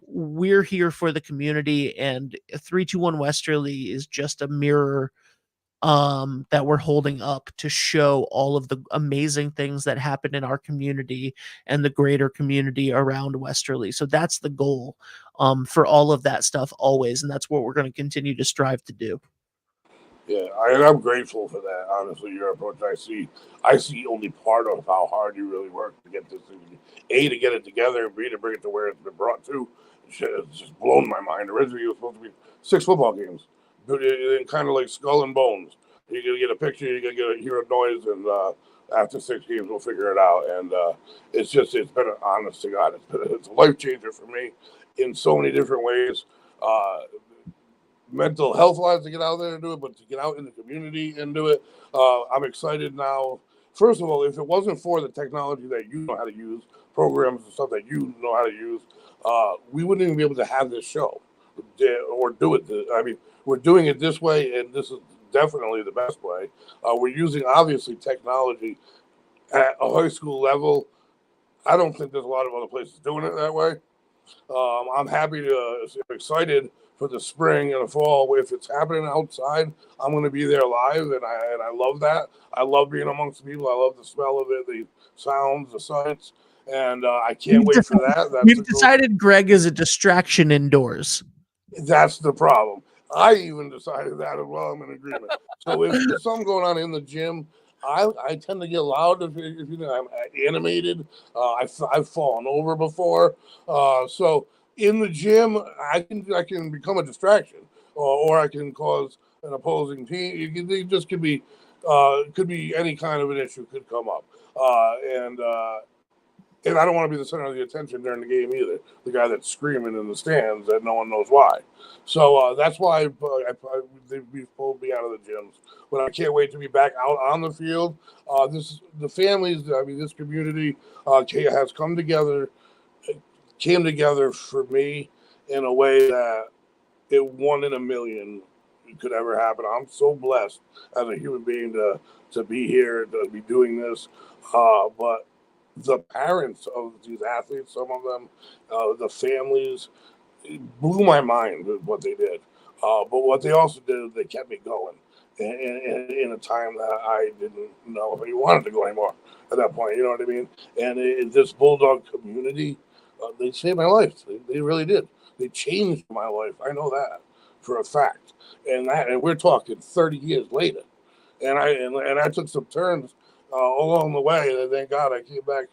we're here for the community, and 321 Westerly is just a mirror that we're holding up to show all of the amazing things that happen in our community and the greater community around Westerly. So that's the goal for all of that stuff always, and that's what we're going to continue to strive to do. Yeah, I'm grateful for that. Honestly, your approach, I see only part of how hard you really work to get this thing, to get it together, and B, to bring it to where it's been brought to. It's just blown my mind. Originally, it was supposed to be 6 football games, kind of like Skull and Bones. You're gonna get a picture, you're gonna hear a noise, and after 6 games, we'll figure it out. And it's been an honest to God, it's a life changer for me in so many different ways. Uh, Mental health wise to get out there and do it, but to get out in the community and do it, I'm excited now. First of all, if it wasn't for the technology that you know how to use, programs and stuff that you know how to use, we wouldn't even be able to have this show or do it. I mean, we're doing it this way, and this is definitely the best way. We're using obviously technology at a high school level. I don't think there's a lot of other places doing it that way. I'm happy to, excited for the spring and the fall. If it's happening outside, I'm going to be there live, and I love that. I love being amongst people. I love the smell of it, the sounds, the sights, and I can't wait for that. We've decided Greg is a distraction indoors. That's the problem. I even decided that as well. I'm in agreement. So if there's something going on in the gym, I tend to get loud if you know I'm animated. I've fallen over before. So in the gym, I can become a distraction, or I can cause an opposing team. It just could be any kind of an issue could come up, and I don't want to be the center of the attention during the game either. The guy that's screaming in the stands that no one knows why. So that's why they've pulled me out of the gyms. But I can't wait to be back out on the field. The families, I mean, this community has came together for me in a way that it 1 in a million could ever happen. I'm so blessed as a human being to be here, to be doing this. But the parents of these athletes, some of them, the families, it blew my mind with what they did. But what they also did, they kept me going in a time that I didn't know if I wanted to go anymore at that point. You know what I mean? And this Bulldog community, they saved my life. They really did. They changed my life. I know that for a fact. And we're talking 30 years later. And I took some turns along the way, and thank God I came back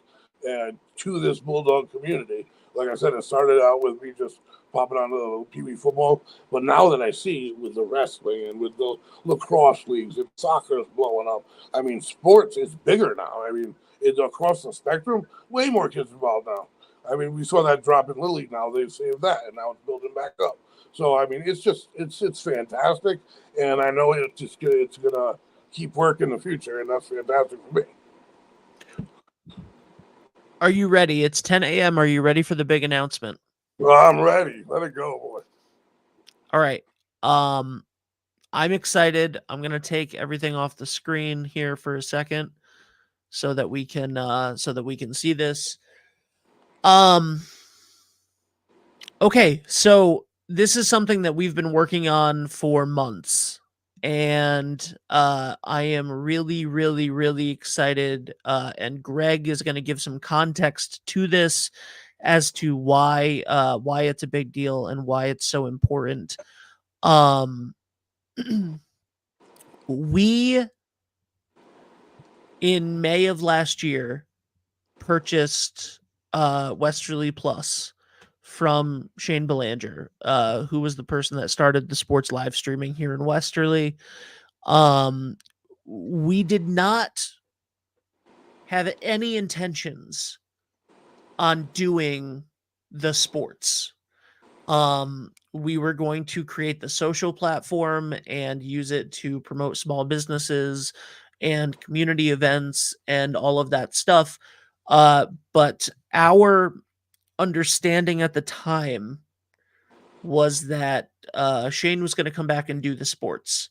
to this Bulldog community. Like I said, it started out with me just popping onto the Pee Wee football, but now that I see with the wrestling and with the lacrosse leagues and soccer is blowing up, I mean, sports is bigger now. I mean, it's across the spectrum, way more kids involved now. I mean, we saw that drop in Little League now. They've saved that, and now it's building back up. So, I mean, it's fantastic, and I know it's going to keep working in the future, and that's fantastic for me. Are you ready? It's 10 a.m. Are you ready for the big announcement? Well, I'm ready. Let it go, boy. All right. I'm excited. I'm going to take everything off the screen here for a second so that we can see this. Okay, so this is something that we've been working on for months. And I am really, really, really excited. And Greg is going to give some context to this as to why it's a big deal and why it's so important. We, in May of last year, purchased Westerly Plus from Shane Belanger, who was the person that started the sports live streaming here in Westerly. We did not have any intentions on doing the sports. We were going to create the social platform and use it to promote small businesses and community events and all of that stuff. But our understanding at the time was that Shane was going to come back and do the sports.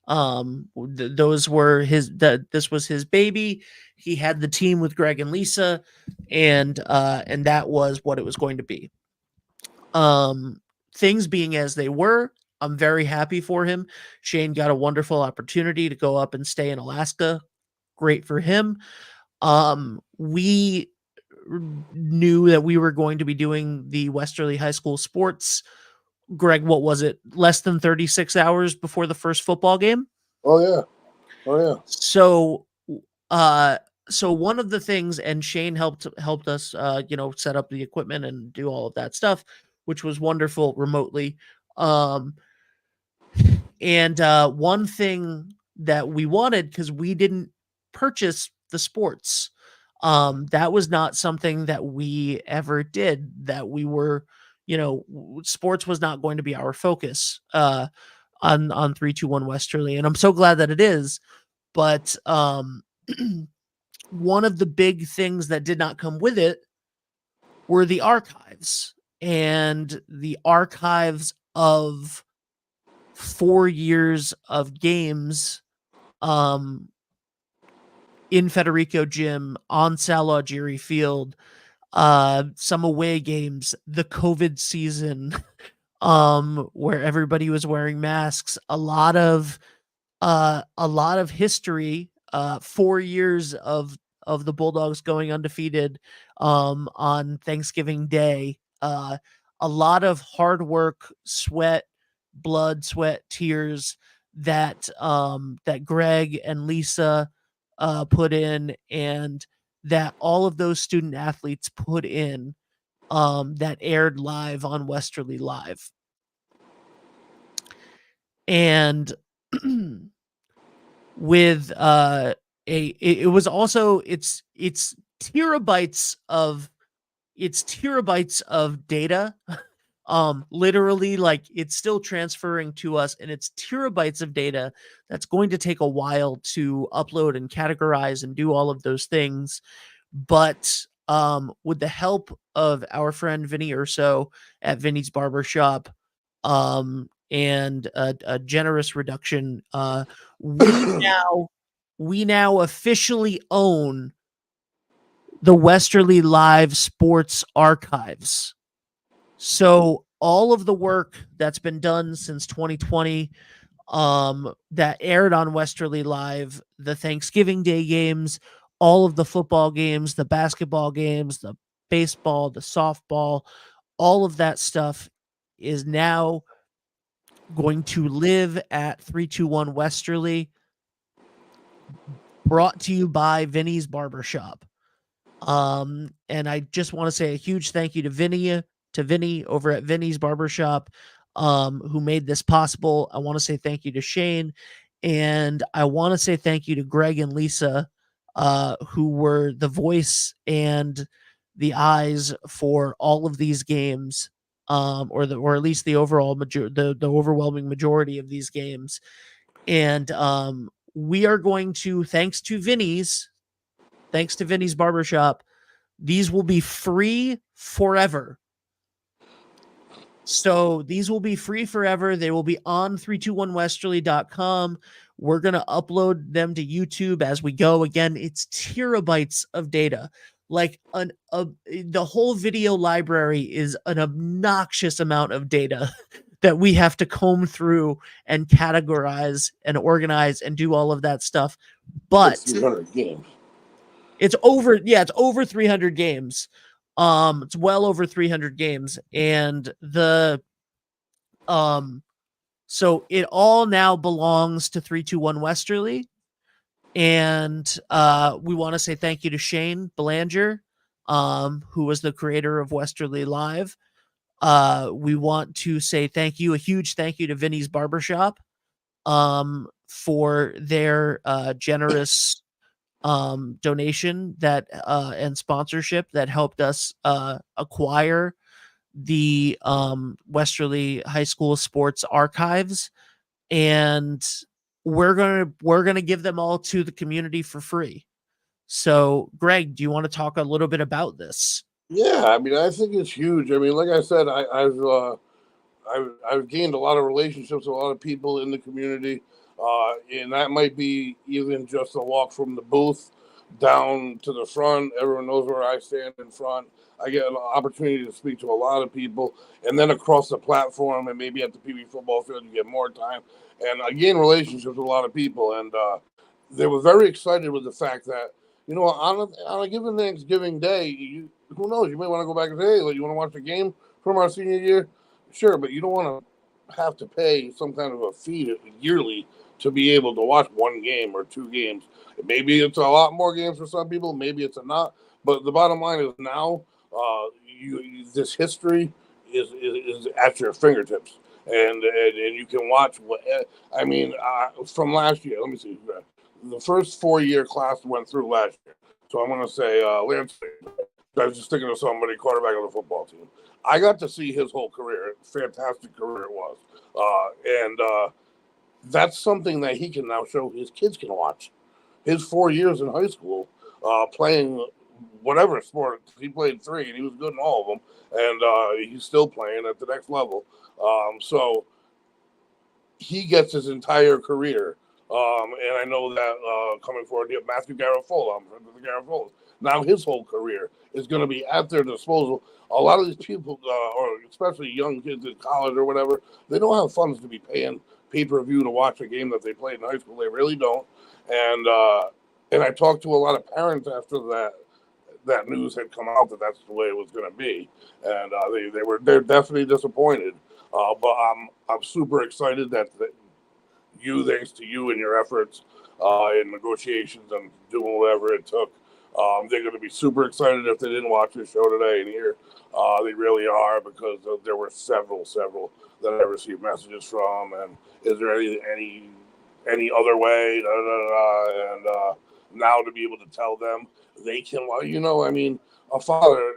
Those were this was his baby. He had the team with Greg and Lisa, and that was what it was going to be. Things being as they were, I'm very happy for him. Shane got a wonderful opportunity to go up and stay in Alaska. Great for him. We knew that we were going to be doing the Westerly High School sports. Greg, what was it? Less than 36 hours before the first football game? Oh yeah. So one of the things, and Shane helped us set up the equipment and do all of that stuff, which was wonderful remotely. And one thing that we wanted because we didn't purchase the sports. That was not something that we ever did, that we were, sports was not going to be our focus on 321 Westerly. And I'm so glad that it is. But one of the big things that did not come with it were the archives, and the archives of 4 years of games in Federico Gym, on Sal Algieri Field, some away games, the COVID season, where everybody was wearing masks, a lot of history, 4 years of the Bulldogs going undefeated on Thanksgiving Day, a lot of hard work, blood, sweat, tears that Greg and Lisa put in, and that all of those student athletes put in, that aired live on Westerly Live. And with it was also it's terabytes of data. Literally, like, it's still transferring to us, and it's terabytes of data that's going to take a while to upload and categorize and do all of those things. But with the help of our friend Vinny Urso at Vinny's Barbershop, and a generous reduction, we now officially own the Westerly Live Sports Archives. So all of the work that's been done since 2020, that aired on Westerly Live, the Thanksgiving Day games, all of the football games, the basketball games, the baseball, the softball, all of that stuff is now going to live at 321 Westerly, brought to you by Vinny's Barbershop. And I just want to say a huge thank you to Vinny over at Vinny's Barbershop, who made this possible. I want to say thank you to Shane, and I want to say thank you to Greg and Lisa, who were the voice and the eyes for all of these games, or at least the overall the overwhelming majority of these games. And we are going to, thanks to Vinny's Barbershop, these will be free forever. So these will be free forever. They will be on 321westerly.com. We're going to upload them to YouTube as we go. Again, it's terabytes of data. Like the whole video library is an obnoxious amount of data that we have to comb through and categorize and organize and do all of that stuff. But It's 300 games. It's over 300 games. It's well over 300 games. And so it all now belongs to 321 Westerly. And we want to say thank you to Shane Belanger, who was the creator of Westerly Live. We want to say a huge thank you to Vinny's Barbershop, for their generous donation that and sponsorship that helped us acquire the Westerly High School Sports Archives, and we're gonna give them all to the community for free. So, Greg, do you want to talk a little bit about this? Yeah, I mean, I think it's huge. I mean, like I said, I've gained a lot of relationships with a lot of people in the community, and that might be even just a walk from the booth down to the front. Everyone knows where I stand in front. I get an opportunity to speak to a lot of people, and then across the platform, and maybe at the PB football field, you get more time. And I gain relationships with a lot of people, and they were very excited with the fact that, on a given Thanksgiving Day, who knows, you may want to go back and say, hey, you want to watch the game from our senior year? Sure, but you don't want to have to pay some kind of a fee yearly to be able to watch one game or two games. Maybe it's a lot more games for some people, maybe it's not. But the bottom line is now, this history is at your fingertips. and you can watch what I mean from last year. Let me see. The first 4-year class went through last year, so I'm going to say Lance. I was just thinking of somebody, quarterback of the football team. I got to see his whole career. Fantastic career it was, and that's something that he can now show his kids can watch. His 4 years in high school, playing whatever sport he played 3, and he was good in all of them, and he's still playing at the next level. So he gets his entire career. And I know that coming forward, Matthew Garofola, I'm friends with the Garofolas. Now his whole career is going to be at their disposal. A lot of these people, or especially young kids in college or whatever, they don't have funds to be paying pay-per-view to watch a game that they played in high school. They really don't. And I talked to a lot of parents after that news had come out that that's the way it was going to be, and they're definitely disappointed. But I'm super excited that thanks to you and your efforts in negotiations and doing whatever it took, they're going to be super excited if they didn't watch the show today and here. They really are, because there were several that I received messages from, and is there any other way? And now to be able to tell them they can, I mean, a father,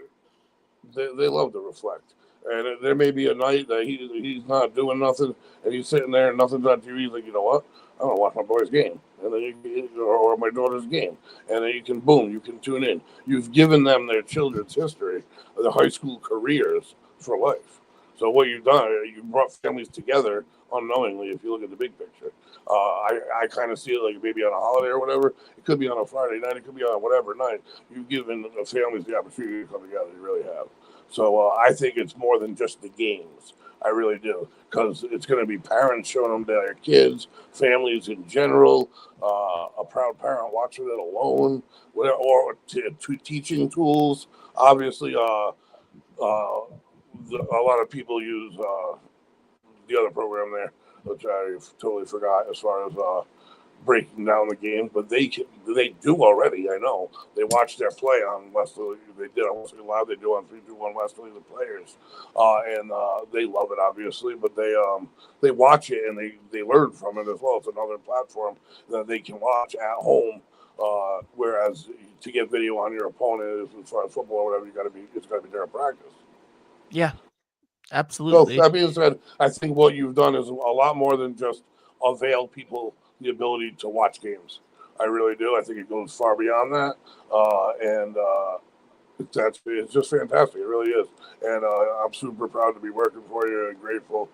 they love to reflect. And there may be a night that he's not doing nothing, and he's sitting there and nothing's on TV. He's like, you know what? I'm gonna watch my boy's game, and then or my daughter's game, and then you can tune in. You've given them their children's history, their high school careers for life. So what you've done, you brought families together unknowingly. If you look at the big picture, I kind of see it like maybe on a holiday or whatever. It could be on a Friday night. It could be on whatever night. You've given the families the opportunity to come together. You really have. So I think it's more than just the games. I really do, because it's going to be parents showing them to their kids, families in general, a proud parent watching it alone, whatever, or teaching tools. Obviously, a lot of people use the other program there, which I totally forgot as far as breaking down the game, but they do already. I know they watch their play on Westerly. They did on Westerly Live. They do on 321 Westerly, the players, and they love it obviously. But they watch it and they learn from it as well. It's another platform that they can watch at home. Whereas to get video on your opponent, as far as football or whatever, it's got to be during practice. Yeah, absolutely. So that being said, I think what you've done is a lot more than just avail people the ability to watch games. I really do. I think it goes far beyond that, and it's just fantastic. It really is, and I'm super proud to be working for you and grateful.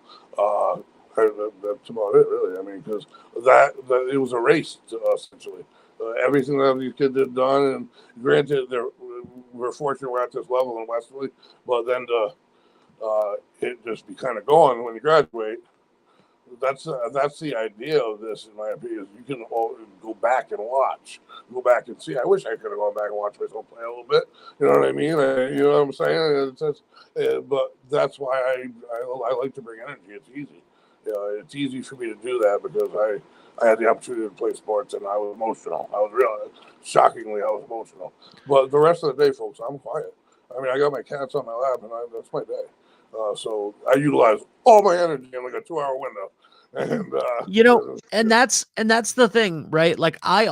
That's about it, really. I mean, because that it was a race essentially. Everything that these kids had done, and granted, we're fortunate we're at this level in Westerly, but then it just be kind of going when you graduate. That's the idea of this, in my opinion. You can go back and watch, go back and see. I wish I could have gone back and watched myself play a little bit. You know what I mean? You know what I'm saying? But that's why I like to bring energy. It's easy. It's easy for me to do that because I had the opportunity to play sports and I was emotional. Shockingly, I was emotional. But the rest of the day, folks, I'm quiet. I mean, I got my cats on my lap, and that's my day. So I utilize all my energy in like a 2-hour window. And and that's the thing, right? Like I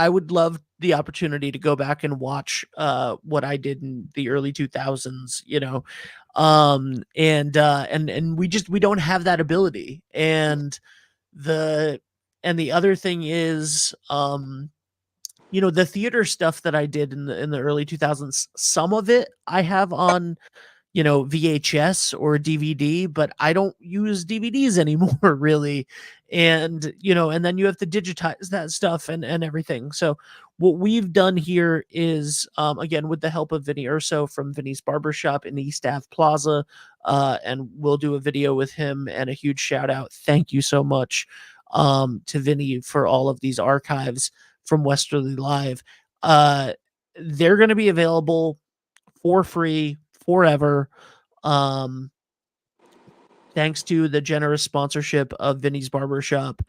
would love the opportunity to go back and watch what I did in the early 2000s, and we don't have that ability. And the other thing is the theater stuff that I did in the early 2000s, some of it I have on VHS or DVD, but I don't use DVDs anymore really. And then you have to digitize that stuff and everything. So what we've done here is again, with the help of Vinny Urso from Vinny's Barbershop in East Ave Plaza, and we'll do a video with him, and a huge shout out, thank you so much to Vinny for all of these archives from Westerly Live. They're going to be available for free forever, thanks to the generous sponsorship of Vinny's Barbershop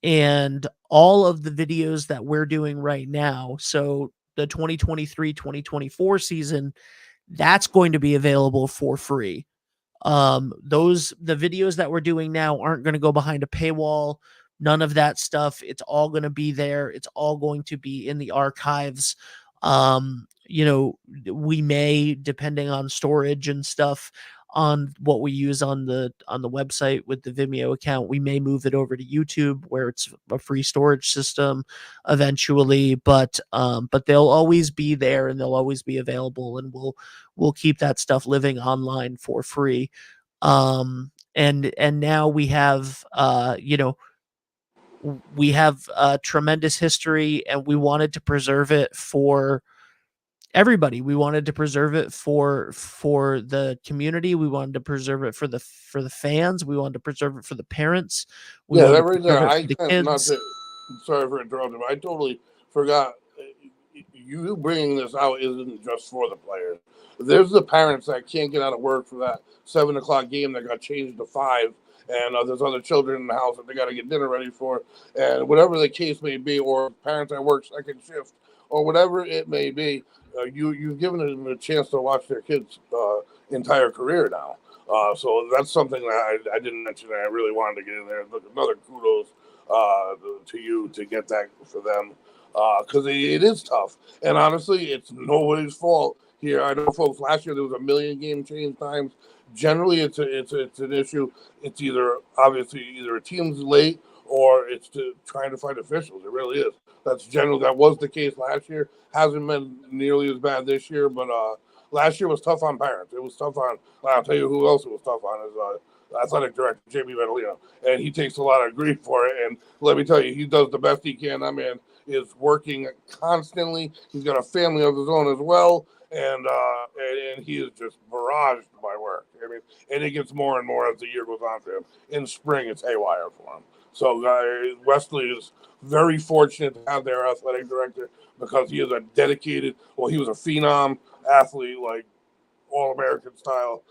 and all of the videos that we're doing right now. So the 2023-2024 season, that's going to be available for free. The videos that we're doing now aren't going to go behind a paywall. None of that stuff. It's all going to be there. It's all going to be in the archives. We may, depending on storage and stuff, on what we use on the website with the Vimeo account, we may move it over to YouTube where it's a free storage system eventually, but they'll always be there and they'll always be available, and we'll keep that stuff living online for free. And now we have we have a tremendous history, and we wanted to preserve it for everybody. We wanted to preserve it for the community. We wanted to preserve it for the fans. We wanted to preserve it for the parents. That right there. Sorry for interrupting, but I totally forgot. You bringing this out isn't just for the players. There's the parents that can't get out of work for that 7:00 game that got changed to 5, and there's other children in the house that they got to get dinner ready for, and whatever the case may be, or parents that work second shift, or whatever it may be. You've given them a chance to watch their kids' entire career now. So that's something that I didn't mention that I really wanted to get in there. Look, another kudos to you to get that for them, because it is tough. And honestly, it's nobody's fault here. I know, folks, last year there was 1 million game change times. Generally, it's an issue. It's either a team's late or it's trying to find officials. It really is. That was the case last year. Hasn't been nearly as bad this year, but last year was tough on parents. It was tough on. I'll tell you who else it was tough on is athletic director Jamie Vitalino, and he takes a lot of grief for it. And let me tell you, he does the best he can. That man is working constantly. He's got a family of his own as well, and he is just barraged by work. I mean, and it gets more and more as the year goes on for him. In spring, it's haywire for him. So Wesley is very fortunate to have their athletic director, because he is a dedicated, he was a phenom athlete, like All-American style.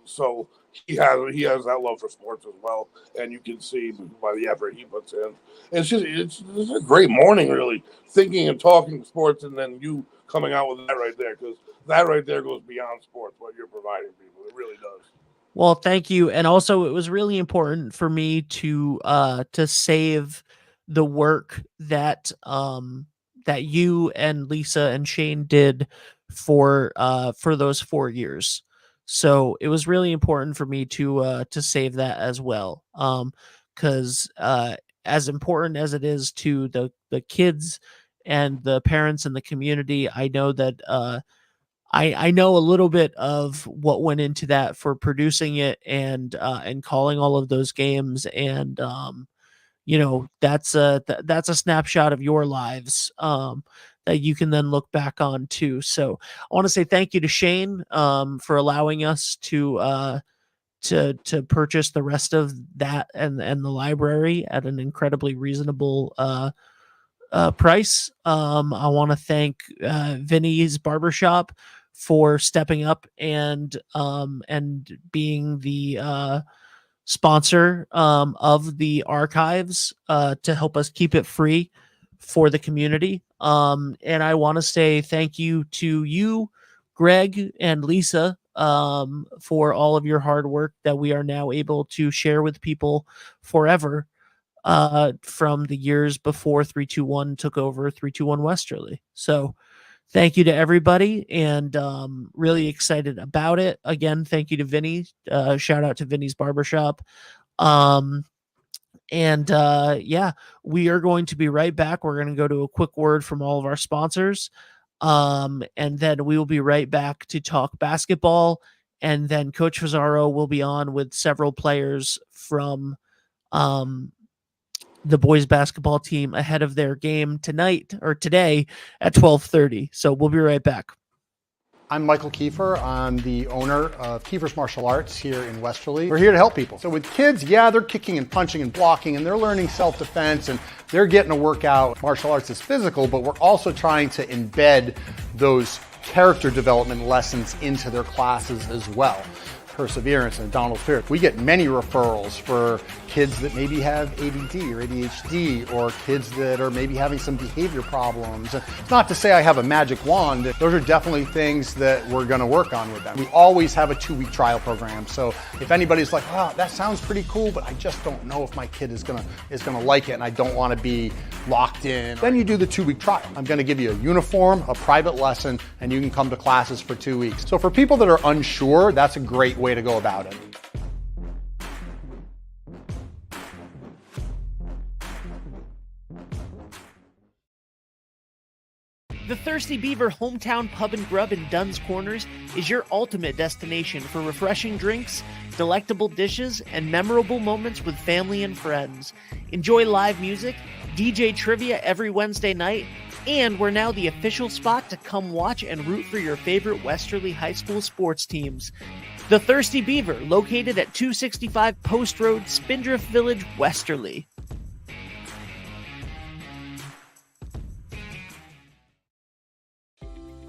So he has that love for sports as well. And you can see by the effort he puts in. It's a great morning, really, thinking and talking sports, and then you coming out with that right there, because that right there goes beyond sports, what you're providing people. It really does. Well, thank you. And also, it was really important for me to save the work that you and Lisa and Shane did for those 4 years. So it was really important for me to save that as well. Because as important as it is to the kids and the parents and the community, I know that I know a little bit of what went into that for producing it and calling all of those games, and that's a snapshot of your lives that you can then look back on too. So I want to say thank you to Shane for allowing us to purchase the rest of that and the library at an incredibly reasonable price. I want to thank Vinny's Barbershop for stepping up and being the sponsor of the archives to help us keep it free for the community. And I want to say thank you to you, Greg and Lisa, for all of your hard work that we are now able to share with people forever. From the years before 321 took over 321 Westerly. So thank you to everybody, and really excited about it. Again, thank you to Vinny. Shout out to Vinny's Barbershop. Yeah, we are going to be right back. We're going to go to a quick word from all of our sponsors. And then we will be right back to talk basketball. And then Coach Fazzaro will be on with several players from the boys basketball team ahead of their game tonight or today at 12:30. So we'll be right back. I'm Michael Kiefer. I'm the owner of Kiefer's Martial Arts here in Westerly. We're here to help people. So with kids, they're kicking and punching and blocking, and they're learning self-defense, and they're getting a workout. Martial arts is physical, but we're also trying to embed those character development lessons into their classes as well. perseverance and a dauntless spirit. We get many referrals for kids that maybe have ADD or ADHD, or kids that are maybe having some behavior problems. And it's not to say I have a magic wand. Those are definitely things that we're going to work on with them. We always have a 2-week trial program. So if anybody's like, oh, that sounds pretty cool, but I just don't know if my kid is gonna like it, and I don't want to be locked in, then you do the 2-week trial. I'm going to give you a uniform, a private lesson, and you can come to classes for 2 weeks. So for people that are unsure, that's a great way to go about it. The Thirsty Beaver Hometown Pub and Grub in Dunn's Corners is your ultimate destination for refreshing drinks, delectable dishes, and memorable moments with family and friends. Enjoy live music, DJ trivia every Wednesday night, and we're now the official spot to come watch and root for your favorite Westerly High School sports teams. The Thirsty Beaver, located at 265 Post Road, Spindrift Village, Westerly.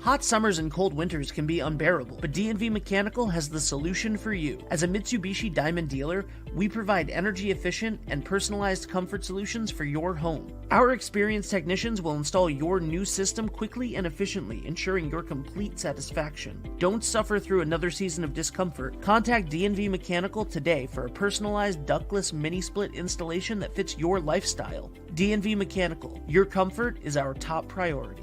Hot summers and cold winters can be unbearable, but D&V Mechanical has the solution for you. As a Mitsubishi Diamond dealer, we provide energy-efficient and personalized comfort solutions for your home. Our experienced technicians will install your new system quickly and efficiently, ensuring your complete satisfaction. Don't suffer through another season of discomfort. Contact D&V Mechanical today for a personalized ductless mini-split installation that fits your lifestyle. D&V Mechanical, your comfort is our top priority.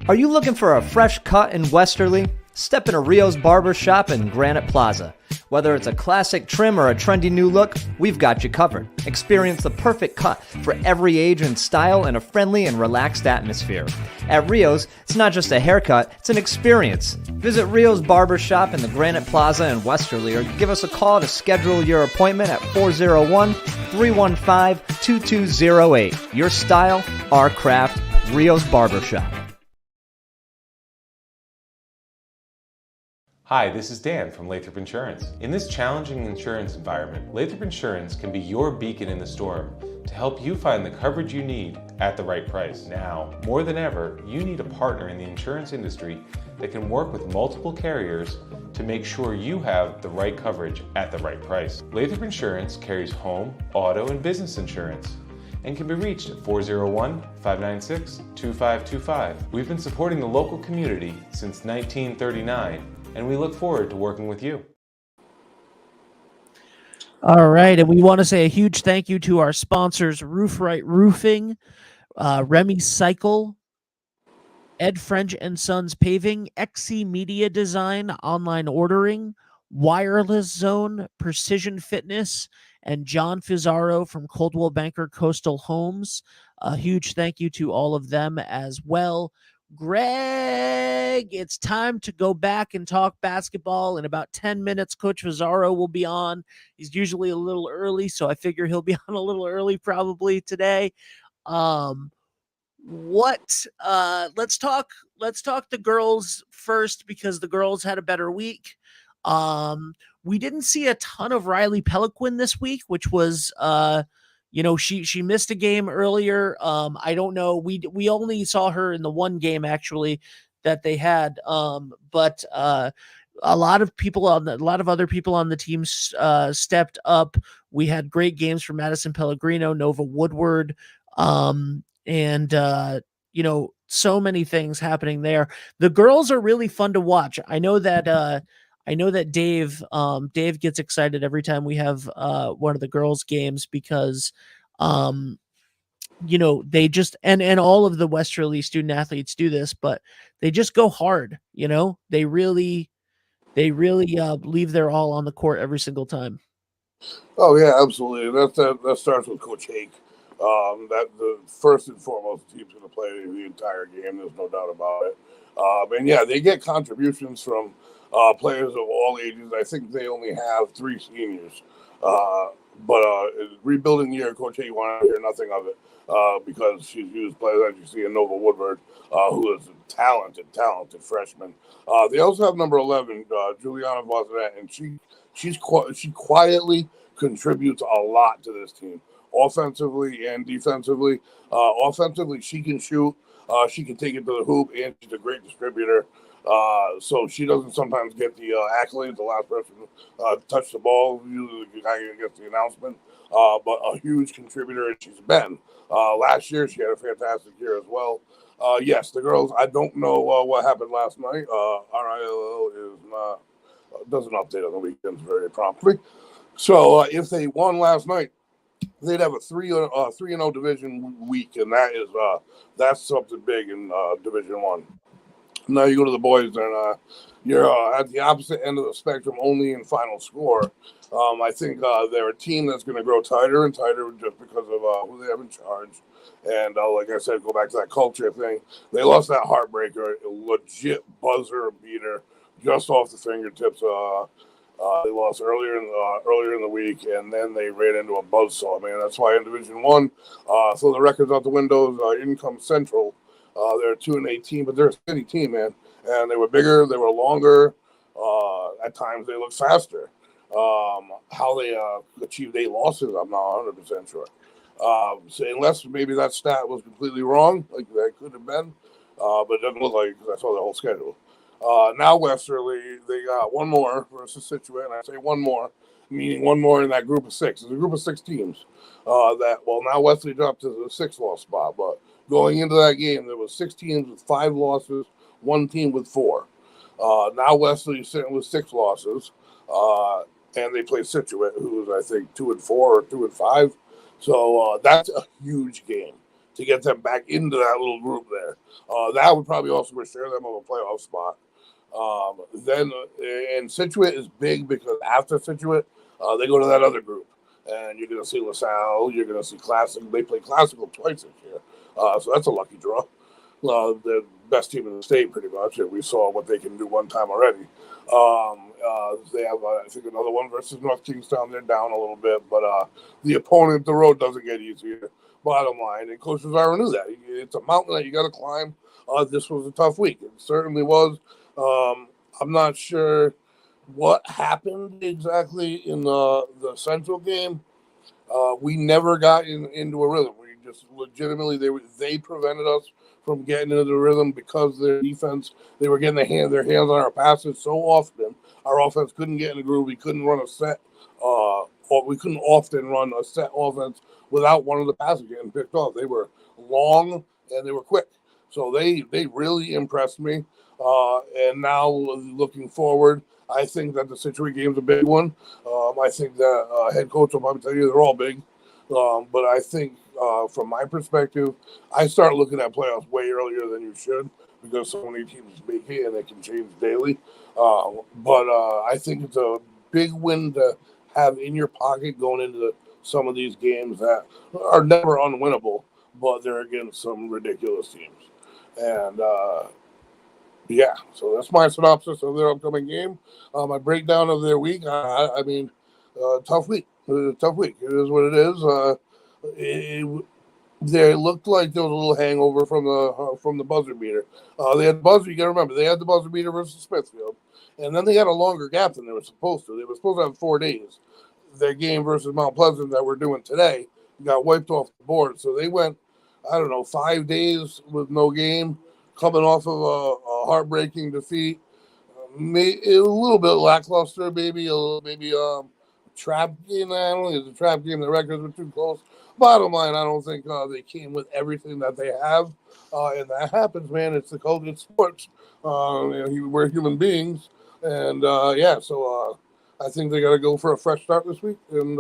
Are you looking for a fresh cut in Westerly? Step into Rio's Barber Shop in Granite Plaza. Whether it's a classic trim or a trendy new look, we've got you covered. Experience the perfect cut for every age and style in a friendly and relaxed atmosphere. At Rio's, it's not just a haircut, it's an experience. Visit Rio's Barber Shop in the Granite Plaza in Westerly, or give us a call to schedule your appointment at 401-315-2208. Your style, our craft, Rio's Barber Shop. Hi, this is Dan from Lathrop Insurance. In this challenging insurance environment, Lathrop Insurance can be your beacon in the storm to help you find the coverage you need at the right price. Now, more than ever, you need a partner in the insurance industry that can work with multiple carriers to make sure you have the right coverage at the right price. Lathrop Insurance carries home, auto, and business insurance and can be reached at 401-596-2525. We've been supporting the local community since 1939, and we look forward to working with you. All right, and we want to say a huge thank you to our sponsors, Roof Right Roofing, Remy Cycle, Ed French and Sons Paving, XC Media Design, Online Ordering, Wireless Zone, Precision Fitness, and John Fizarro from Coldwell Banker Coastal Homes. A huge thank you to all of them as well. Greg, it's time to go back and talk basketball. In about 10 minutes, Coach Fizarro will be on. He's usually a little early, so I figure he'll be on a little early probably today. Let's talk the girls first, because the girls had a better week. We didn't see a ton of Riley Peliquin this week, which was she missed a game earlier. I don't know. We only saw her in the one game actually that they had. But a lot of other people on the team stepped up. We had great games from Madison Pellegrino, Nova Woodward, and so many things happening there. The girls are really fun to watch. I know that Dave gets excited every time we have one of the girls' games, because they just and all of the Westerly student athletes do this, but they just go hard. They really leave their all on the court every single time. Oh yeah, absolutely. That starts with Coach Hake. That the first and foremost, the team's going to play the entire game. There's no doubt about it. And yeah, they get contributions from players of all ages. I think they only have 3 seniors. But rebuilding year, Coach Hake wanted to hear nothing of it because she's used players, as you see, in Nova Woodward, who is a talented freshman. They also have number 11, Juliana Vossinet, and she quietly contributes a lot to this team, offensively and defensively. Offensively, she can shoot. She can take it to the hoop, and she's a great distributor. So she doesn't sometimes get the accolades. The last person touched the ball, usually the guy who gets the announcement. But a huge contributor, and she's been. Last year, she had a fantastic year as well. Yes, the girls. I don't know what happened last night. RILL is not doesn't update on the weekends very promptly. So if they won last night, they'd have a 3-0 division week, and that's something big in Division One. Now you go to the boys, and you're at the opposite end of the spectrum, only in final score. I think they're a team that's going to grow tighter and tighter just because of who they have in charge. And like I said, go back to that culture thing. They lost that heartbreaker, a legit buzzer beater, just off the fingertips. They lost earlier in the week, and then they ran into a buzzsaw. Man, that's why in Division One, so the records out the windows. Income Central, they're a 2-8 but they're a steady team, man. And they were bigger, they were longer. At times, they looked faster. How they achieved 8 losses, I'm not 100% sure. So unless maybe that stat was completely wrong, like that could have been, but it doesn't look like it because I saw the whole schedule. Now Westerly, they got one more versus Situate, and I say one more, meaning one more in that group of 6. It's a group of 6 teams. Now Westerly dropped to the 6th-loss spot, but going into that game, there was 6 teams with 5 losses, 1 team with 4. Now Westerly's sitting with 6 losses, and they play Situate, who is I think 2-4 or 2-5. So that's a huge game to get them back into that little group there. That would probably also assure them of a playoff spot. And Situate is big because after Situate, they go to that other group. And you're going to see LaSalle, you're going to see Classic. They play Classical twice this year. So that's a lucky draw. The best team in the state, pretty much. And we saw what they can do one time already. They have, I think, another one versus North Kingstown. They're down a little bit. But the opponent, the road doesn't get easier. Bottom line. And Coach Rosario knew that. It's a mountain that you got to climb. This was a tough week. It certainly was. I'm not sure what happened exactly in the Central game. We never got into a rhythm. We just legitimately they prevented us from getting into the rhythm because their defense, they were getting their hands on our passes so often. Our offense couldn't get in the groove. We couldn't run a set, or we couldn't often run a set offense without one of the passes getting picked off. They were long and they were quick. So they really impressed me. And now looking forward, I think that the Situate game's a big one. I think that head coach will probably tell you they're all big. But I think from my perspective, I start looking at playoffs way earlier than you should because so many teams make it and it can change daily. But I think it's a big win to have in your pocket going into some of these games that are never unwinnable, but they're against some ridiculous teams. And yeah, so that's my synopsis of their upcoming game. My breakdown of their week. I mean, tough week. Tough week. It is what it is. They looked like there was a little hangover from the buzzer beater. They had the buzzer. You got to remember, they had the buzzer beater versus Smithfield, and then they had a longer gap than they were supposed to. They were supposed to have 4 days. Their game versus Mount Pleasant that we're doing today got wiped off the board, so they went, 5 days with no game, coming off of a heartbreaking defeat. A little bit lackluster, maybe trap game. I don't know. It's a trap game. The records were too close. Bottom line, I don't think they came with everything that they have, and that happens, man. It's the culture, it's sports. We're human beings, and so I think they got to go for a fresh start this week. And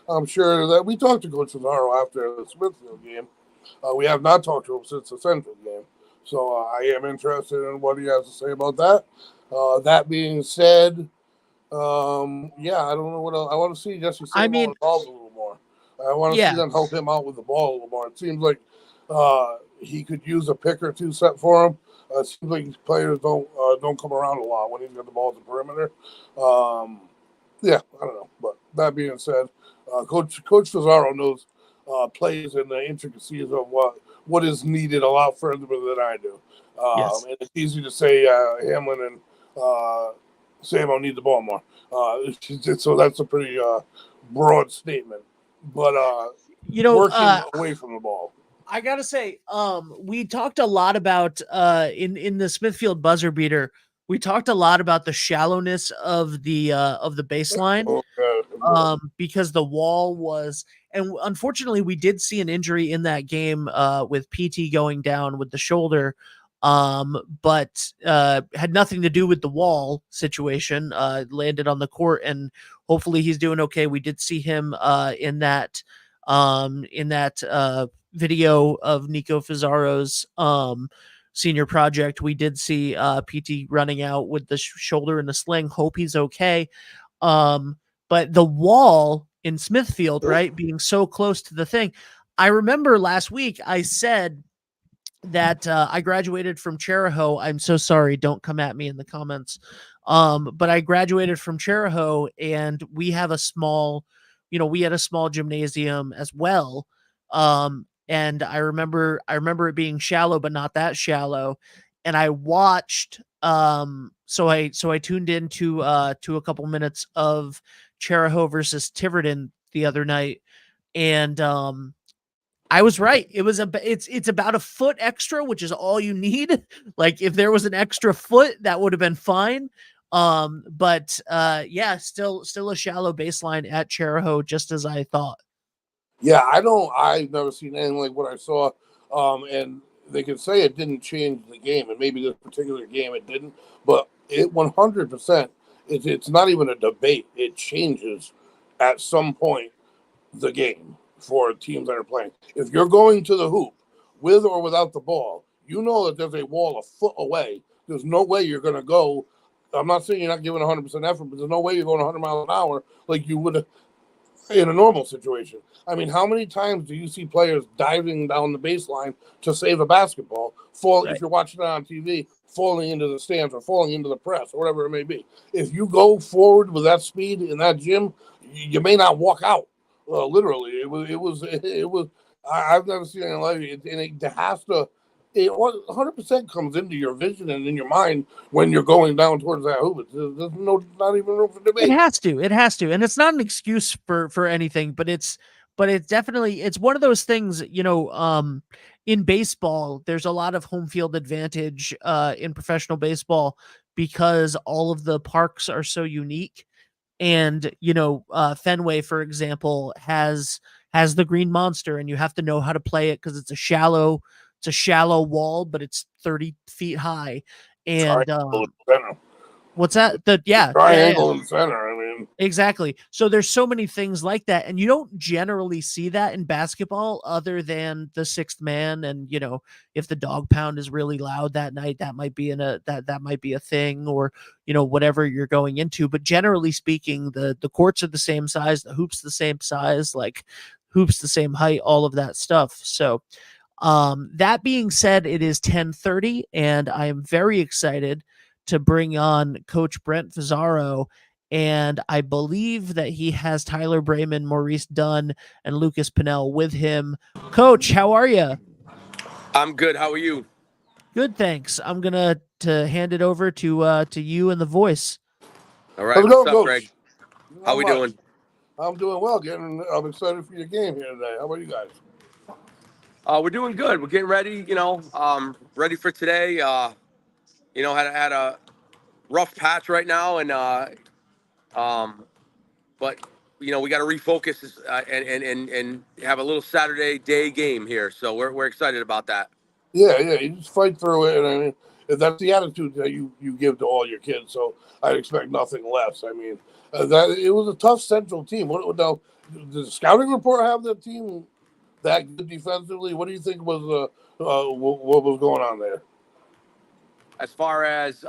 I'm sure that we talked to Coach Cesaro after the Smithfield game. We have not talked to him since the Central game, so I am interested in what he has to say about that. That being said, I don't know what else. I want to see Jesse Seymour involved a little more. I want to see them help him out with the ball a little more. It seems like he could use a pick or two set for him. It seems like players don't come around a lot when he's got the ball at the perimeter. I don't know. But that being said, Coach Cesaro knows plays and the intricacies of what is needed a lot further than I do. And it's easy to say Hamlin and Sam will need the ball more. So that's a pretty broad statement. But working away from the ball. I gotta say, we talked a lot about in the Smithfield buzzer beater. We talked a lot about the shallowness of the baseline, because the wall was, and unfortunately, we did see an injury in that game with PT going down with the shoulder, but had nothing to do with the wall situation. Landed on the court, and hopefully he's doing okay. We did see him in that video of Nico Fizzaro's senior project. We did see PT running out with the shoulder in a sling. Hope he's okay. But the wall in Smithfield, right, being so close to the thing. I remember last week I said that I graduated from Cheraho. I'm so sorry. Don't come at me in the comments. But I graduated from Cheraho, and we have a small, we had a small gymnasium as well. And I remember it being shallow, but not that shallow. And I watched, so I tuned into to a couple minutes of Cheraho versus Tiverton the other night, and I was right. It's about a foot extra, which is all you need. Like if there was an extra foot, that would have been fine. But yeah, still a shallow baseline at Cheraho, just as I thought. Yeah, I've never seen anything like what I saw. And they could say it didn't change the game, and maybe this particular game it didn't, but it 100%, it's not even a debate. It changes at some point the game for teams that are playing. If you're going to the hoop with or without the ball, you know that there's a wall a foot away. There's no way you're going to go. I'm not saying you're not giving 100% effort, but there's no way you're going 100 miles an hour like you would in a normal situation. I mean, how many times do you see players diving down the baseline to save a basketball, Right. if you're watching it on TV, falling into the stands or falling into the press or whatever it may be? If you go forward with that speed in that gym, you may not walk out. Literally, it was. I've never seen anything like it, and it has to. It 100% comes into your vision and in your mind when you're going down towards that hoop. There's not even room for debate. It has to, and it's not an excuse for anything, but it's definitely, it's one of those things. In baseball, there's a lot of home field advantage in professional baseball because all of the parks are so unique. And Fenway, for example, has the green monster, and you have to know how to play it because it's a shallow wall, but it's 30 feet high. And what's that? Triangle in center. I mean, exactly. So there's so many things like that, and you don't generally see that in basketball, other than the sixth man. And if the dog pound is really loud that night, that might be that might be a thing, or whatever you're going into. But generally speaking, the courts are the same size, the hoops the same size, like hoops the same height, all of that stuff. So that being said, it is 10:30, and I am very excited to bring on Coach Brent Fizzaro. And I believe that he has Tyler Brayman, Maurice Dunn, and Lucas Pinnell with him. Coach, how are you? I'm good. How are you? Good, thanks. I'm gonna hand it over to you and the voice. All right. How's it going, What's up, Coach? Greg? How we doing? I'm doing well. I'm excited for your game here today. How about you guys? We're doing good. We're getting ready. Ready for today. Had a rough patch right now, and but we got to refocus and have a little Saturday day game here. So we're excited about that. Yeah, you just fight through it, and I mean that's the attitude that you give to all your kids. So I expect nothing less. I mean, that it was a tough Central team. Now, does the scouting report have the team that good defensively? What do you think was what was going on there? As far as we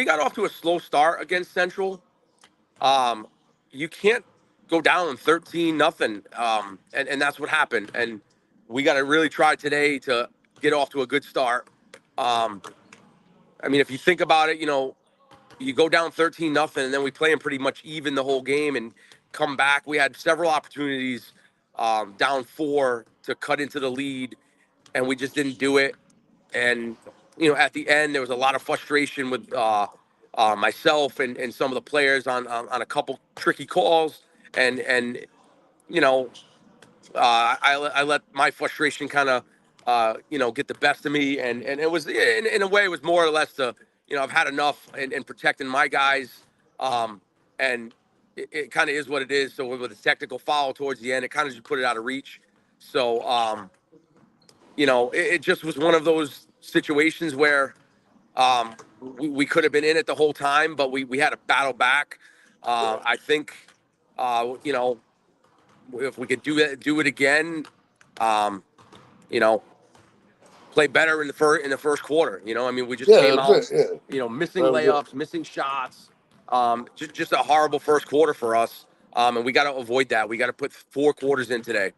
got off to a slow start against Central. You can't go down 13-0, and that's what happened. And we got to really try today to get off to a good start. If you think about it, you go down 13-0, and then we play them pretty much even the whole game and come back. We had several opportunities down 4 to cut into the lead, and we just didn't do it. And at the end, there was a lot of frustration with myself and some of the players on a couple tricky calls, and I let my frustration kind of get the best of me, and it was in a way it was more or less to I've had enough in protecting my guys, and it kind of is what it is. So with a technical foul towards the end, it kind of just put it out of reach. So it just was one of those situations where we could have been in it the whole time, but we had to battle back. I think if we could do it again, um, you know, play better in the first quarter. I mean, we just Yeah, came out, that's it. missing Yeah, that was it. layups, missing shots. Just a horrible first quarter for us. And we got to avoid that. We got to put 4 quarters in today.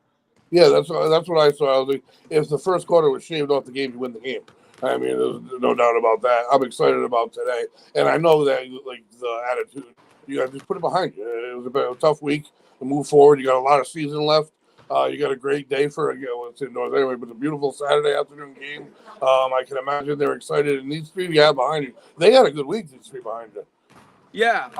Yeah, that's what I saw. I was like, if the first quarter was shaved off the game, you win the game. I mean, there's no doubt about that. I'm excited about today, and I know that like the attitude, you got to just put it behind you. It was a tough week to move forward. You got a lot of season left. You got a great day for it's indoors anyway, but a beautiful Saturday afternoon game. I can imagine they're excited, and these 3 you have behind you, they had a good week. These 3 behind you. Yeah,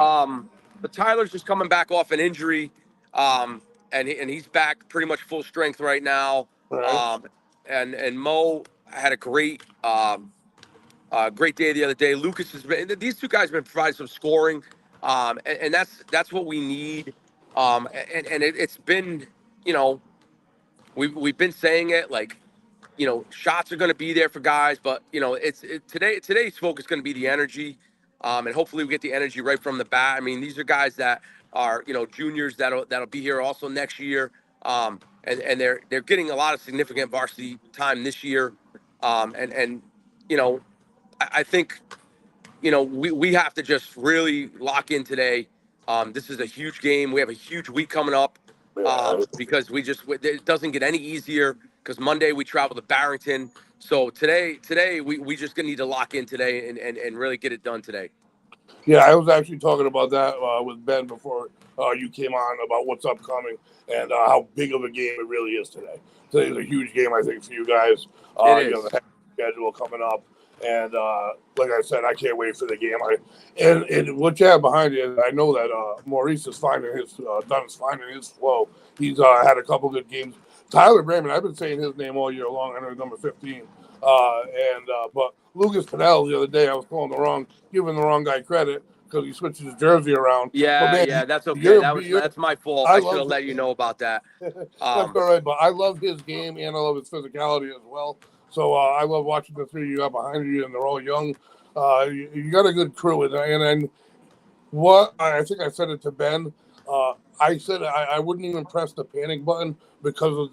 but Tyler's just coming back off an injury, and he's back pretty much full strength right now. Right. And Mo had a great day the other day. Lucas has been; these 2 guys have been providing some scoring, and that's what we need. It's been, we've been saying it like. Shots are going to be there for guys, but today's focus is going to be the energy, and hopefully we get the energy right from the bat. I mean, these are guys that are juniors that'll be here also next year, and they're getting a lot of significant varsity time this year, and I think we have to just really lock in today. This is a huge game. We have a huge week coming up, because it doesn't get any easier because Monday we travel to Barrington. So today we just gonna need to lock in today and really get it done today. Yeah, I was actually talking about that with Ben before you came on about what's upcoming and how big of a game it really is today. Today's a huge game, I think, for you guys. It is. The schedule coming up, and like I said, I can't wait for the game. And what you have behind you, I know that Maurice is finding his flow. He's had a couple good games. Tyler Brayman, I've been saying his name all year long. I know he's number 15. But Lucas Pinnell the other day, I was giving the wrong guy credit because he switched his jersey around. Yeah, man, yeah, that's okay. That's my fault. I should have let you know about that. That's all right, but I love his game and I love his physicality as well. So I love watching the 3 you got behind you, and they're all young. You got a good crew, and what I think I said it to Ben. I said I wouldn't even press the panic button because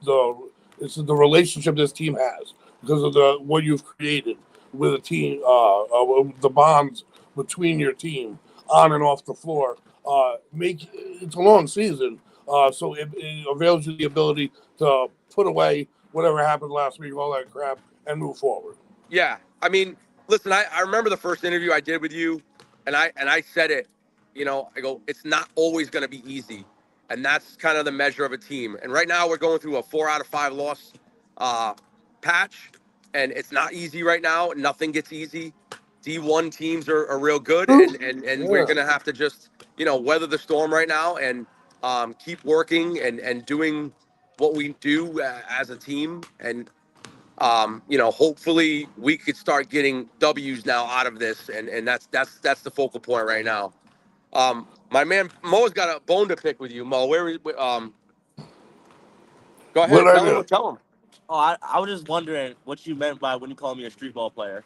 of the relationship this team has, because of what you've created with a team, the bonds between your team on and off the floor. It's a long season, so it avails you the ability to put away whatever happened last week, all that crap, and move forward. Yeah, I mean, listen, I remember the first interview I did with you, and I said it. I go, it's not always going to be easy, and that's kind of the measure of a team. And right now we're going through a 4 out of 5 loss patch, and it's not easy right now. Nothing gets easy. D1 teams are real good, and we're going to have to just weather the storm right now and keep working and doing what we do as a team, and hopefully we could start getting W's now out of this, and that's the focal point right now. My man Mo's got a bone to pick with you, Mo. Go ahead, tell him. Oh, I was just wondering what you meant by when you call me a street ball player.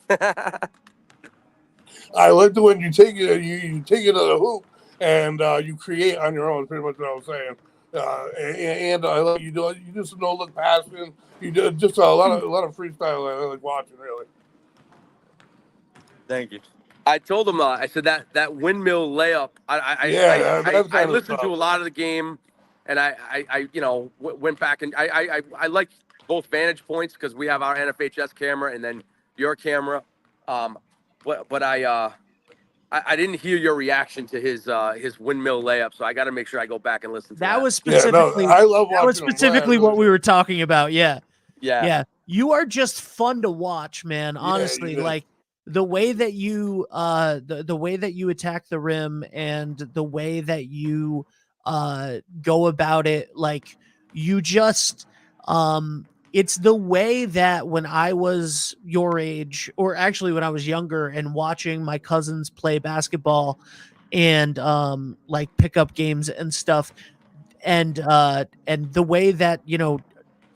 I like the when you take it to the hoop and you create on your own. Pretty much what I was saying. And I like you do some no look passing. You do just a lot of freestyle. I like watching, really. Thank you. I told him, I said that windmill layup. I listened to a lot of the game, and I went back and I like both vantage points because we have our NFHS camera and then your camera. But I didn't hear your reaction to his windmill layup, so I got to make sure I go back and listen to that. That was specifically I love that was specifically what we were talking about. Yeah. Yeah. You are just fun to watch, man. Honestly, like the way that you the way that you attack the rim and the way that you go about it, like you just it's the way that when I was your age, or actually when I was younger, and watching my cousins play basketball and like pickup games and stuff, and the way that,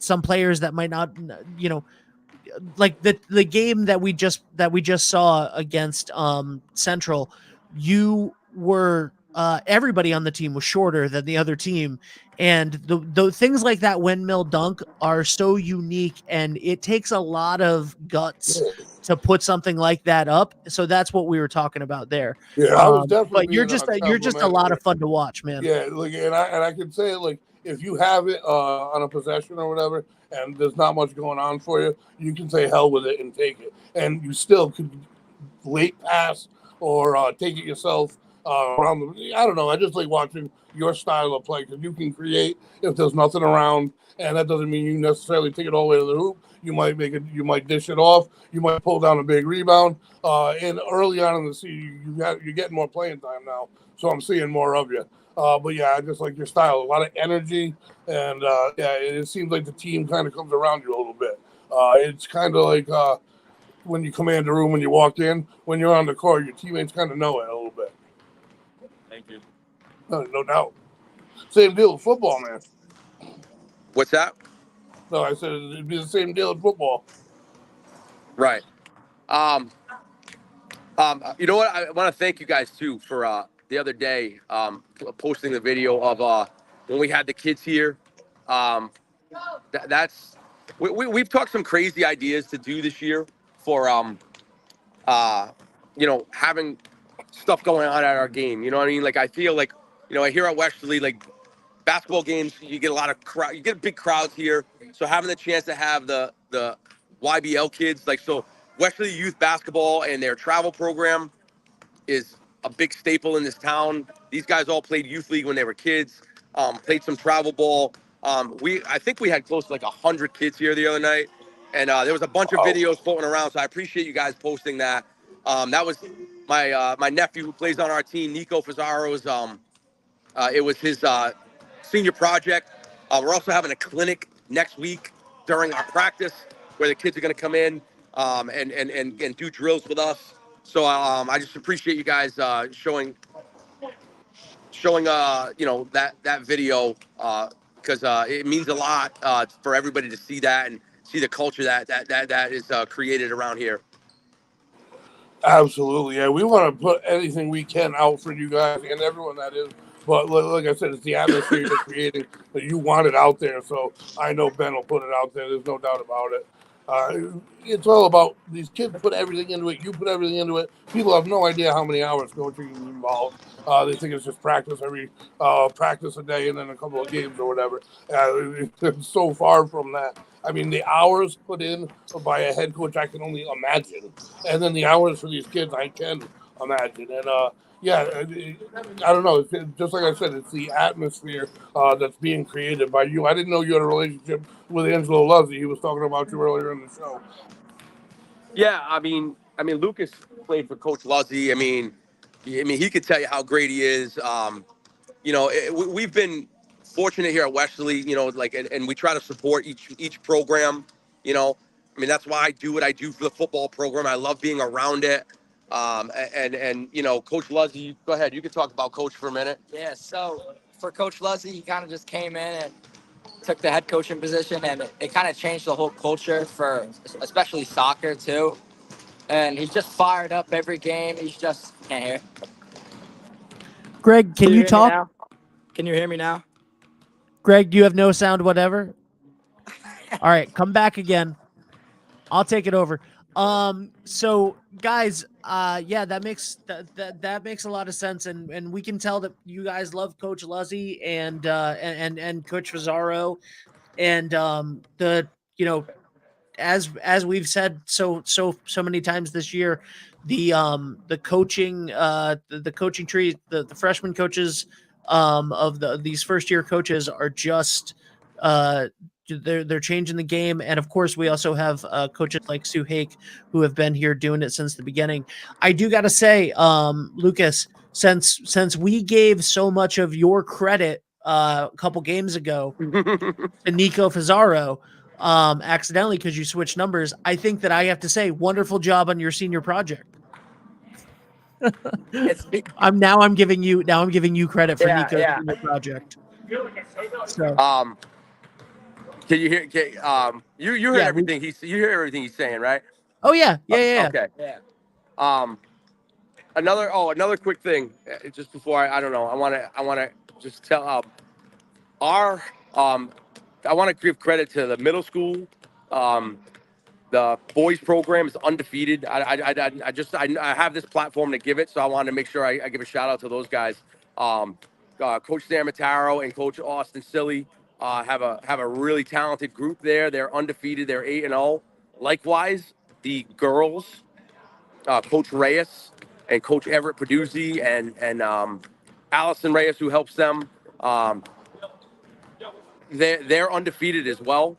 some players that might not, like the game that we just saw against Central, you were everybody on the team was shorter than the other team, and the things like that windmill dunk are so unique, and it takes a lot of guts to put something like that up. So that's what we were talking about there. Yeah, I was definitely But you're being just a lot of complimentary. fun to watch, man. Yeah, like, and I can say, like, if you have it on a possession or whatever, and there's not much going on for you, you can say hell with it and take it, and you still could late pass or take it yourself around the. I don't know. I just like watching your style of play because you can create if there's nothing around, and that doesn't mean you necessarily take it all the way to the hoop. You might make it. You might dish it off. You might pull down a big rebound. And early on in the season, you're getting more playing time now, so I'm seeing more of you. But yeah, I just like your style. A lot of energy, and yeah, it seems like the team kind of comes around you a little bit. It's kind of like when you command the room when you walk in. When you're on the court, your teammates kind of know it a little bit. Thank you. No doubt. Same deal with football, man. What's that? No, I said it'd be the same deal with football. Right. You know what? I want to thank you guys too for the other day posting the video of when we had the kids here. That's we've talked some crazy ideas to do this year for having stuff going on at our game. You know what I mean? Like I feel like here at Westerly, like basketball games, you get a lot of crowd, you get big crowds here. So having the chance to have the YBL kids, like so Westerly Youth Basketball and their travel program is a big staple in this town. These guys all played youth league when they were kids, played some travel ball. I think we had close to like 100 kids here the other night, and there was a bunch of videos floating around. So I appreciate you guys posting that. That was my nephew who plays on our team, Nico Fazzaro's. It was his senior project. We're also having a clinic next week during our practice where the kids are going to come in and do drills with us. So I just appreciate you guys showing that video because it means a lot for everybody to see that and see the culture that is created around here. Absolutely, yeah. We want to put anything we can out for you guys and everyone that is. But like I said, it's the atmosphere you're creating that you want it out there. So I know Ben will put it out there. There's no doubt about it. It's all about these kids put everything into it. You put everything into it. People have no idea how many hours coaching is involved. They think it's just practice practice a day and then a couple of games or whatever. It's so far from that. I mean, the hours put in by a head coach, I can only imagine. And then the hours for these kids, I can imagine. And yeah, I don't know. It's just like I said, it's the atmosphere that's being created by you. I didn't know you had a relationship with Angelo Luzzi. He was talking about you earlier in the show. Yeah, I mean, Lucas played for Coach Luzzi. I mean, he could tell you how great he is. We've been fortunate here at Westerly. And we try to support each program. That's why I do what I do for the football program. I love being around it. Coach Luzzi, go ahead. You can talk about Coach for a minute. Yeah, so for Coach Luzzi, he kind of just came in and took the head coaching position, and it kind of changed the whole culture for especially soccer too. And he's just fired up every game. He's just can't hear. Greg, can you hear me talk? now? Can you hear me now? Greg, do you have no sound, whatever? All right, come back again. I'll take it over. So guys, yeah, that makes a lot of sense, and we can tell that you guys love Coach Luzzi and Coach Fazzaro, and as we've said so many times this year, the coaching the coaching tree, the freshman coaches of these first year coaches are just they're changing the game. And of course we also have coaches like Sue Hake who have been here doing it since the beginning. I do got to say, Lucas, since we gave so much of your credit a couple games ago to Nico Fazaro accidentally because you switched numbers. I think that I have to say, wonderful job on your senior project. I'm giving you credit for Nico's senior project. So Can you hear? You heard Yeah, everything you hear everything he's saying, right? oh yeah. Okay. Another quick thing, just before I don't know, I want to just tell our I want to give credit to the middle school. The boys program is undefeated. I have this platform to give it, so I wanted to make sure I give a shout out to those guys. Coach Sam Mataro and Coach Austin Silly have a really talented group there. They're undefeated. They're 8-0. Likewise, the girls, Coach Reyes and Coach Everett Peduzzi and Allison Reyes, who helps them. They're undefeated as well.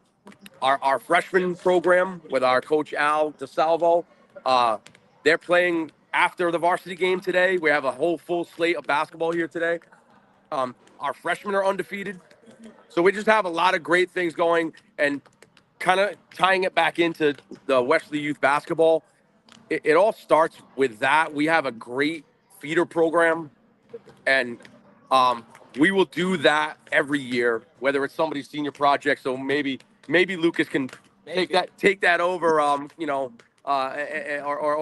Our freshman program with our coach Al DeSalvo, they're playing after the varsity game today. We have a whole full slate of basketball here today. Our freshmen are undefeated. So we just have a lot of great things going, and kind of tying it back into the Westerly youth basketball. It all starts with that. We have a great feeder program, and we will do that every year, whether it's somebody's senior project. So maybe Lucas can take that over, or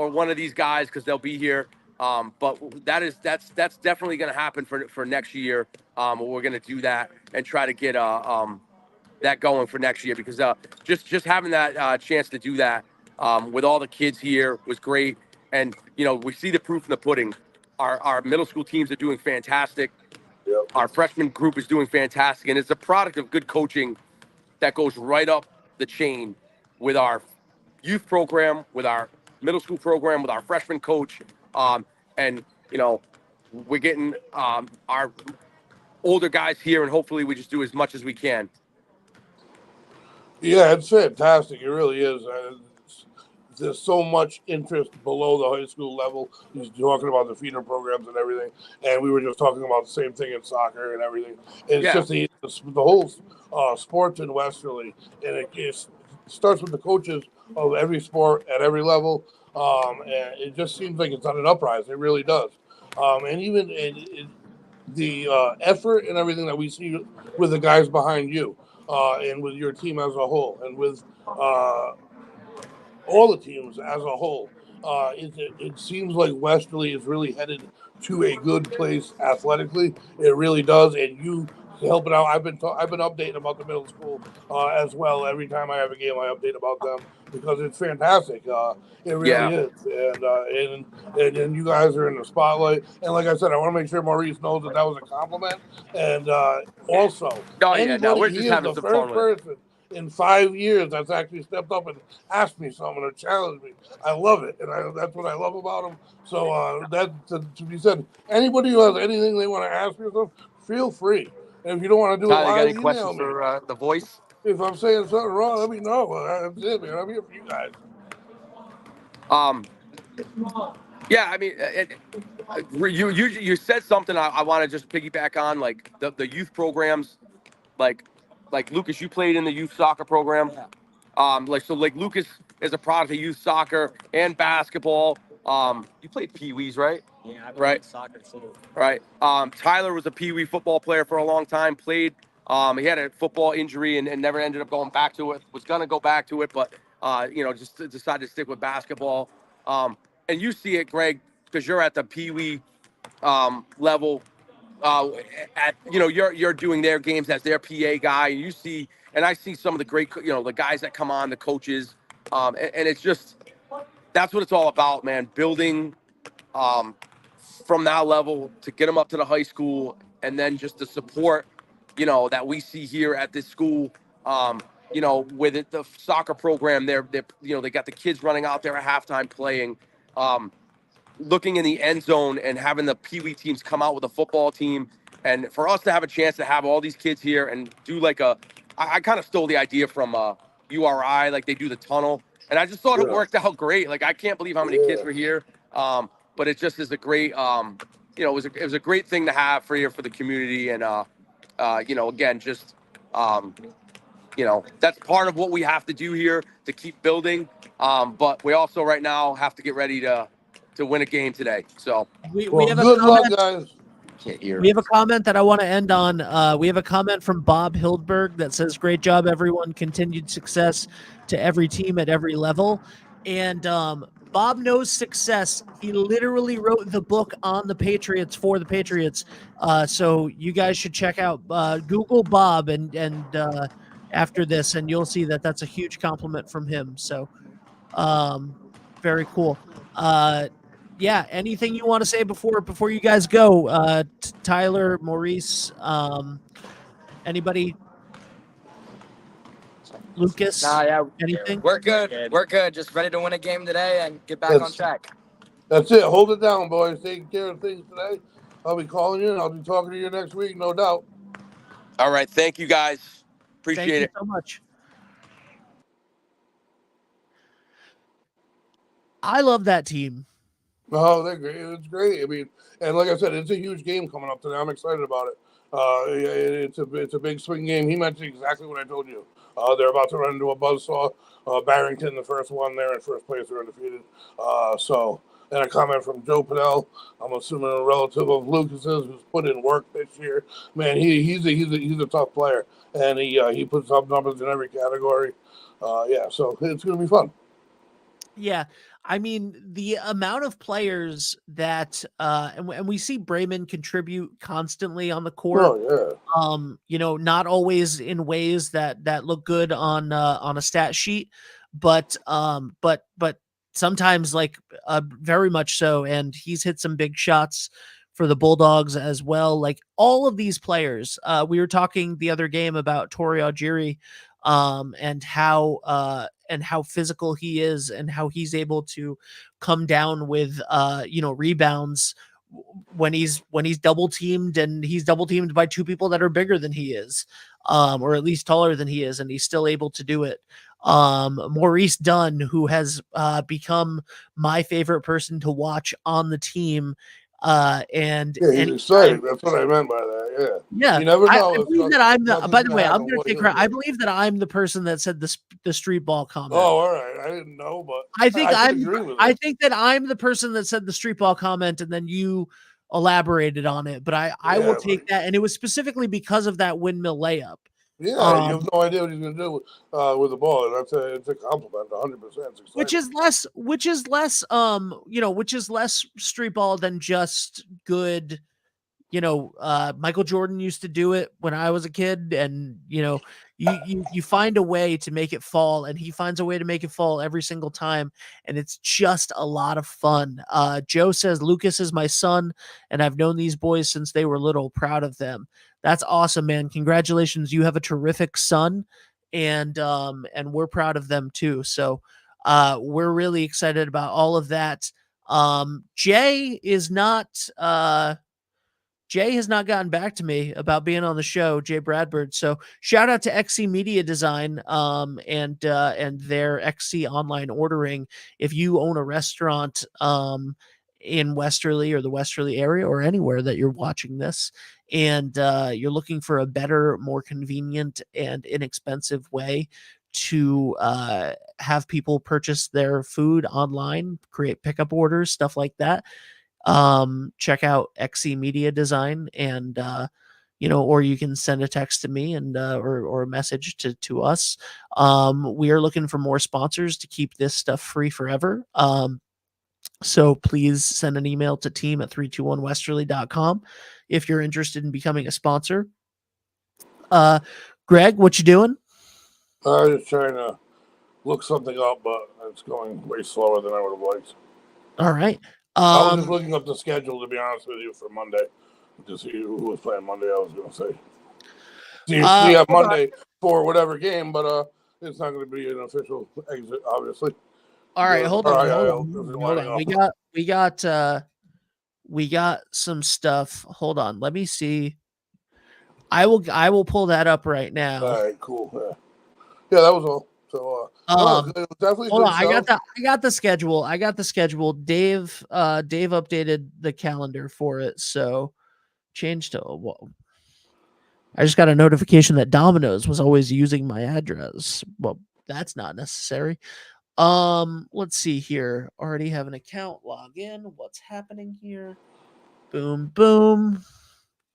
one of these guys, because they'll be here. But that's definitely going to happen for next year. We're going to do that and try to get that going for next year, because just having that chance to do that with all the kids here was great. And we see the proof in the pudding. Our middle school teams are doing fantastic. Yep. Our freshman group is doing fantastic, and it's a product of good coaching that goes right up the chain with our youth program, with our middle school program, with our freshman coach, and we're getting our older guys here, and hopefully we just do as much as we can. Yeah, it's fantastic. It really is. There's so much interest below the high school level. He's talking about the feeder programs and everything, and we were just talking about the same thing in soccer and everything. It's just the whole sports in Westerly, and it starts with the coaches of every sport at every level, and it just seems like it's on an uprising. It really does, and even the effort and everything that we see with the guys behind you, and with your team as a whole, and with all the teams as a whole. It seems like Westerly is really headed to a good place athletically. It really does, and you help it out. I've been updating about the middle school as well. Every time I have a game, I update about them because it's fantastic. It really is, and you guys are in the spotlight. And like I said, I want to make sure Maurice knows that was a compliment. And also, we're just he is having the some first fun with it. person in 5 years that's actually stepped up and asked me something or challenged me. I love it, and that's what I love about him. So that to be said, anybody who has anything they want to ask me or something, feel free. And if you don't want to do it Tyler, you got live, any questions email me. for the voice? If I'm saying something wrong, let me know. That's it, man. I'm here for you guys. Yeah, I mean, you said something I want to just piggyback on, like the youth programs, like Lucas, you played in the youth soccer program. Like Lucas is a product of youth soccer and basketball. You played Pee Wees, right? Yeah, I Right. soccer too. Right. Tyler was a Pee Wee football player for a long time. Played. He had a football injury and never ended up going back to it. Was gonna go back to it, but just decided to stick with basketball. And you see it, Greg, because you're at the Pee Wee level. You're doing their games as their PA guy, and you see, and I see some of the great, the guys that come on, the coaches, and it's just that's what it's all about, man. Building from that level to get them up to the high school, and then just the support, that we see here at this school. With it, the soccer program, they got the kids running out there at halftime playing. Looking in the end zone and having the Pee Wee teams come out with a football team. And for us to have a chance to have all these kids here and do I kind of stole the idea from URI, like they do the tunnel. And I just thought it worked out great. Like, I can't believe how many kids were here. But it just is a great, it was a great thing to have for here for the community. And again, just that's part of what we have to do here to keep building. But we also right now have to get ready to win a game today. So we Well, have a good luck, comment. guys. can't hear. We have a comment that I want to end on. We have a comment from Bob Hildberg that says, "Great job, everyone. Continued success to every team at every level." And Bob knows success. He literally wrote the book on the Patriots for the Patriots. So you guys should check out Google Bob and after this, and you'll see that that's a huge compliment from him. So very cool. Yeah, anything you want to say before you guys go? Tyler, Maurice, anybody? Lucas? Nah, yeah, Anything? we're good. We're good. Just ready to win a game today and get back on That's, track. that's it. Hold it down, boys. Take care of things today. I'll be calling you and I'll be talking to you next week, no doubt. All right, thank you guys. Thank Appreciate you it. so much. I love that team. Oh, they're great. It's great. I mean, and like I said, it's a huge game coming up today. I'm excited about it. It's a big swing game. He mentioned exactly what I told you. They're about to run into a buzzsaw. Barrington, the first one, they're in first place. They're undefeated. And a comment from Joe Padell. I'm assuming a relative of Lucas's who's put in work this year. Man, he's a tough player, and he puts up numbers in every category. So it's gonna be fun. Yeah, I mean the amount of players that and we see Brayman contribute constantly on the court. Oh yeah. Not always in ways that look good on a stat sheet, but sometimes very much so. And he's hit some big shots for the Bulldogs as well. Like all of these players, we were talking the other game about Tori Algieri, and how physical he is and how he's able to come down with rebounds when he's double teamed, and he's double teamed by two people that are bigger than he is, or at least taller than he is, and he's still able to do it. Maurice Dunn, who has become my favorite person to watch on the team. And Yeah, he's excited. That's what I meant by that. Yeah, You never know. I believe that I'm the. By the way, I'm going to take credit. I believe that I'm the person that said the street ball comment. Oh, all right. I didn't know, but I think I think that I'm the person that said the street ball comment, and then you elaborated on it. But I will take that, and it was specifically because of that windmill layup. Yeah, you have no idea what he's going to do with the ball. It's a compliment, 100%. Which is less street ball than just good. Michael Jordan used to do it when I was a kid, and you find a way to make it fall, and he finds a way to make it fall every single time, and it's just a lot of fun. Joe says Lucas is my son, and I've known these boys since they were little. Proud of them. That's awesome, man. Congratulations, you have a terrific son, and we're proud of them too. So we're really excited about all of that. Jay has not gotten back to me about being on the show, Jay Bradford. So shout out to XC Media Design and their XC online ordering. If you own a restaurant in Westerly or the Westerly area or anywhere that you're watching this, and you're looking for a better, more convenient and inexpensive way to have people purchase their food online, create pickup orders, stuff like that, check out XC Media Design, and or you can send a text to me and or a message to us. We are looking for more sponsors to keep this stuff free forever. So please send an email to team@321westerly.com if you're interested in becoming a sponsor. Greg, what you doing? I'm just trying to look something up, but it's going way slower than I would have liked. All right. I was just looking up the schedule, to be honest with you, for Monday, to see who was playing Monday. I was going to say, you see Monday for whatever game, but it's not going to be an official exit, obviously. All right, hold on. We got some stuff. Hold on. Let me see. I will pull that up right now. All right, cool. Yeah, that was all. So it was definitely hold good on. I got the schedule. Dave updated the calendar for it. So change to I just got a notification that Domino's was always using my address. Well, that's not necessary. Let's see here. Already have an account. Log in. What's happening here? Boom, boom.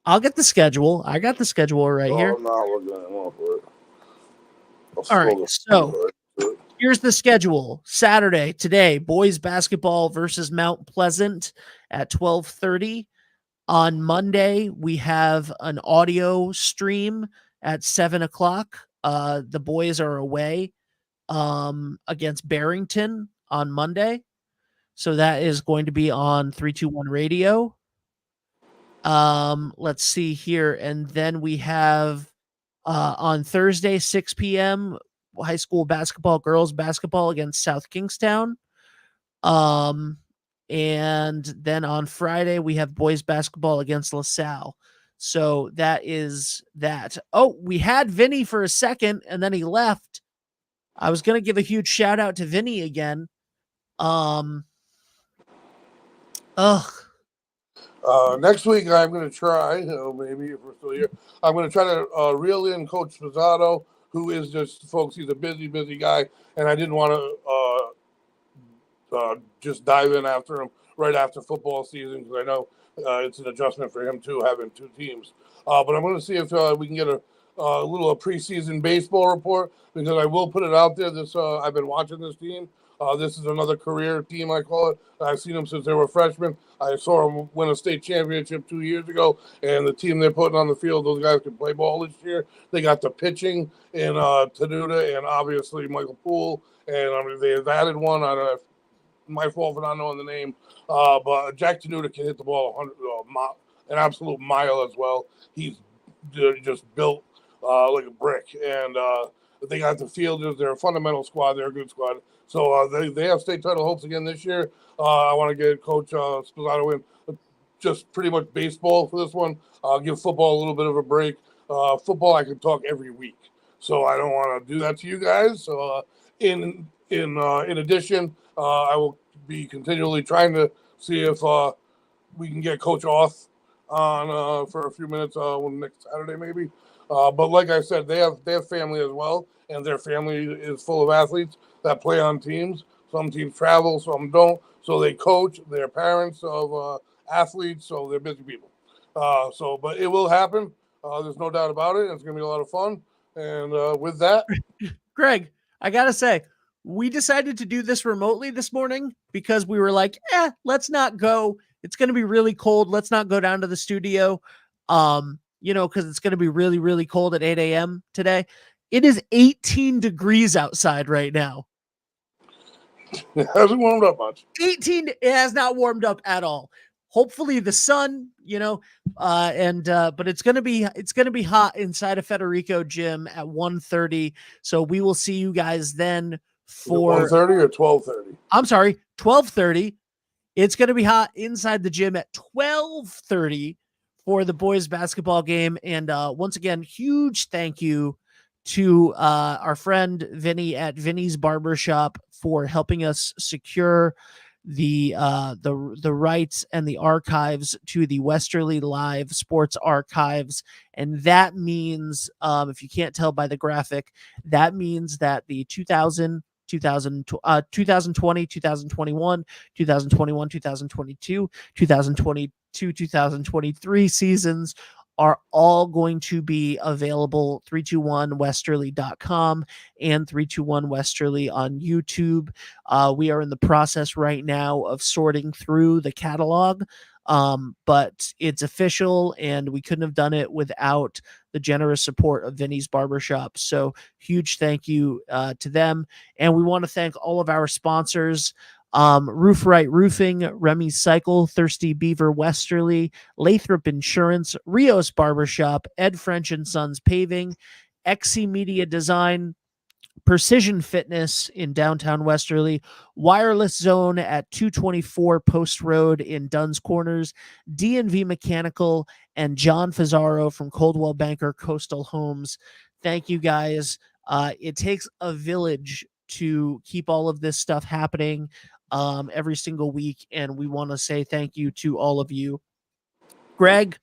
I'll get the schedule. I got the schedule right here. I'm not looking at one for it. All right. So here's the schedule. Saturday, today, boys basketball versus Mount Pleasant at 12:30. On Monday, we have an audio stream at 7:00. The boys are away against Barrington on Monday. So that is going to be on 321 radio. Let's see here. And then we have on Thursday, 6 p.m., high school basketball, girls basketball against South Kingstown. And then on Friday, we have boys basketball against LaSalle. So that is that. Oh, we had Vinny for a second, and then he left. I was going to give a huge shout out to Vinny again. Next week, I'm going to try, maybe if we're still here, I'm going to try to reel in Coach Spizzato, who is just, folks, he's a busy, busy guy, and I didn't want to just dive in after him right after football season, because I know it's an adjustment for him, too, having two teams. But I'm going to see if we can get a little preseason baseball report, because I will put it out there. I've been watching this team. This is another career team, I call it. I've seen them since they were freshmen. I saw them win a state championship 2 years ago, and the team they're putting on the field, those guys can play ball this year. They got the pitching in Tenuta and obviously Michael Poole, and I mean they've added one. I don't know, my fault for not knowing the name, but Jack Tenuta can hit the ball an absolute mile as well. He's just built like a brick, and they got the fielders. They're a fundamental squad. They're a good squad. So they have state title hopes again this year. I want to get Coach Spizzato in just pretty much baseball for this one. I'll give football a little bit of a break. Football, I can talk every week, so I don't want to do that to you guys. So in addition, I will be continually trying to see if we can get Coach Oth on for a few minutes next Saturday maybe. But like I said, they have family as well, and their family is full of athletes that play on teams. Some teams travel, some don't. So they coach. They're parents of athletes, so they're busy people. But it will happen. There's no doubt about it. It's going to be a lot of fun. And with that, Greg, I got to say, we decided to do this remotely this morning because we were like, let's not go. It's going to be really cold. Let's not go down to the studio. Because it's going to be really, really cold at 8 a.m. today. It is 18 degrees outside right now. It hasn't warmed up much. 18, it has not warmed up at all. Hopefully the sun, but it's going to be hot inside of Federico Gym at 1:30. So we will see you guys then for 1:30 or 12:30. I'm sorry, 12:30. It's going to be hot inside the gym at 12:30 for the boys basketball game. And once again, huge thank you to our friend Vinny at Vinny's Barbershop for helping us secure the rights and the archives to the Westerly Live Sports Archives. And that means, if you can't tell by the graphic, that means that the 2020, 2021, 2022, 2023 seasons are all going to be available 321westerly.com and 321 Westerly on YouTube. We are in the process right now of sorting through the catalog, but it's official and we couldn't have done it without the generous support of Vinny's Barbershop. So huge thank you to them. And we want to thank all of our sponsors, Roof Right Roofing, Remy's Cycle, Thirsty Beaver Westerly, Lathrop Insurance, Rios Barbershop, Ed French and Sons Paving, XC Media Design, Precision Fitness in downtown Westerly, Wireless Zone at 224 Post Road in Dunn's Corners, D&V Mechanical, and John Fazaro from Coldwell Banker Coastal Homes. Thank you guys. It takes a village to keep all of this stuff happening every single week, and we want to say thank you to all of you. Greg,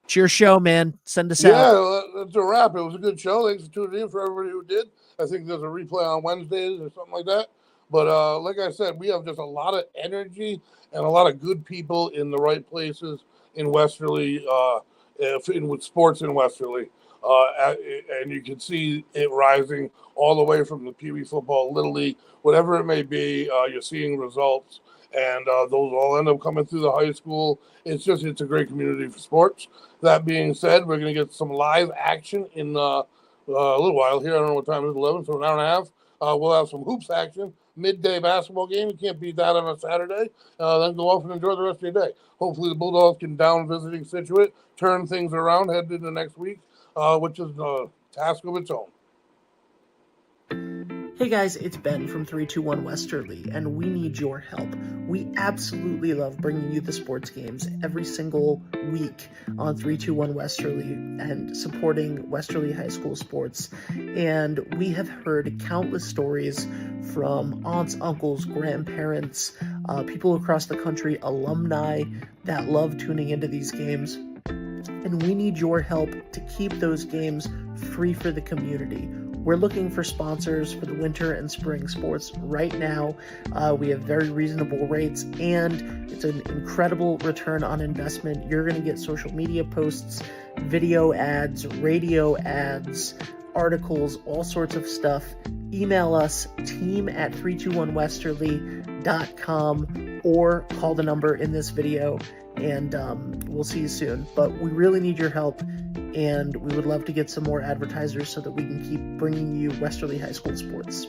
It's your show, man. Send us Yeah, out. that's a wrap. It was a good show. Thanks for tuning in for everybody who did. I think there's a replay on Wednesdays or something like that. But like I said, we have just a lot of energy and a lot of good people in the right places in Westerly, with sports in Westerly. And you can see it rising all the way from the Pee Wee football, Little League, whatever it may be. You're seeing results, and those all end up coming through the high school. It's a great community for sports. That being said, we're going to get some live action in a little while here. I don't know what time it is, 11, so an hour and a half. We'll have some hoops action, midday basketball game. You can't beat that on a Saturday. Then go off and enjoy the rest of your day. Hopefully the Bulldogs can down visiting Situate, turn things around, head into next week, which is a task of its own. Hey guys, it's Ben from 321 Westerly, and we need your help. We absolutely love bringing you the sports games every single week on 321 Westerly and supporting Westerly High School sports. And we have heard countless stories from aunts, uncles, grandparents, people across the country, alumni that love tuning into these games. And we need your help to keep those games free for the community. We're looking for sponsors for the winter and spring sports right now. We have very reasonable rates, and it's an incredible return on investment. You're going to get social media posts, video ads, radio ads, articles, all sorts of stuff. Email us, team@321westerly.com, or call the number in this video, and we'll see you soon. But we really need your help, and we would love to get some more advertisers so that we can keep bringing you Westerly High School sports.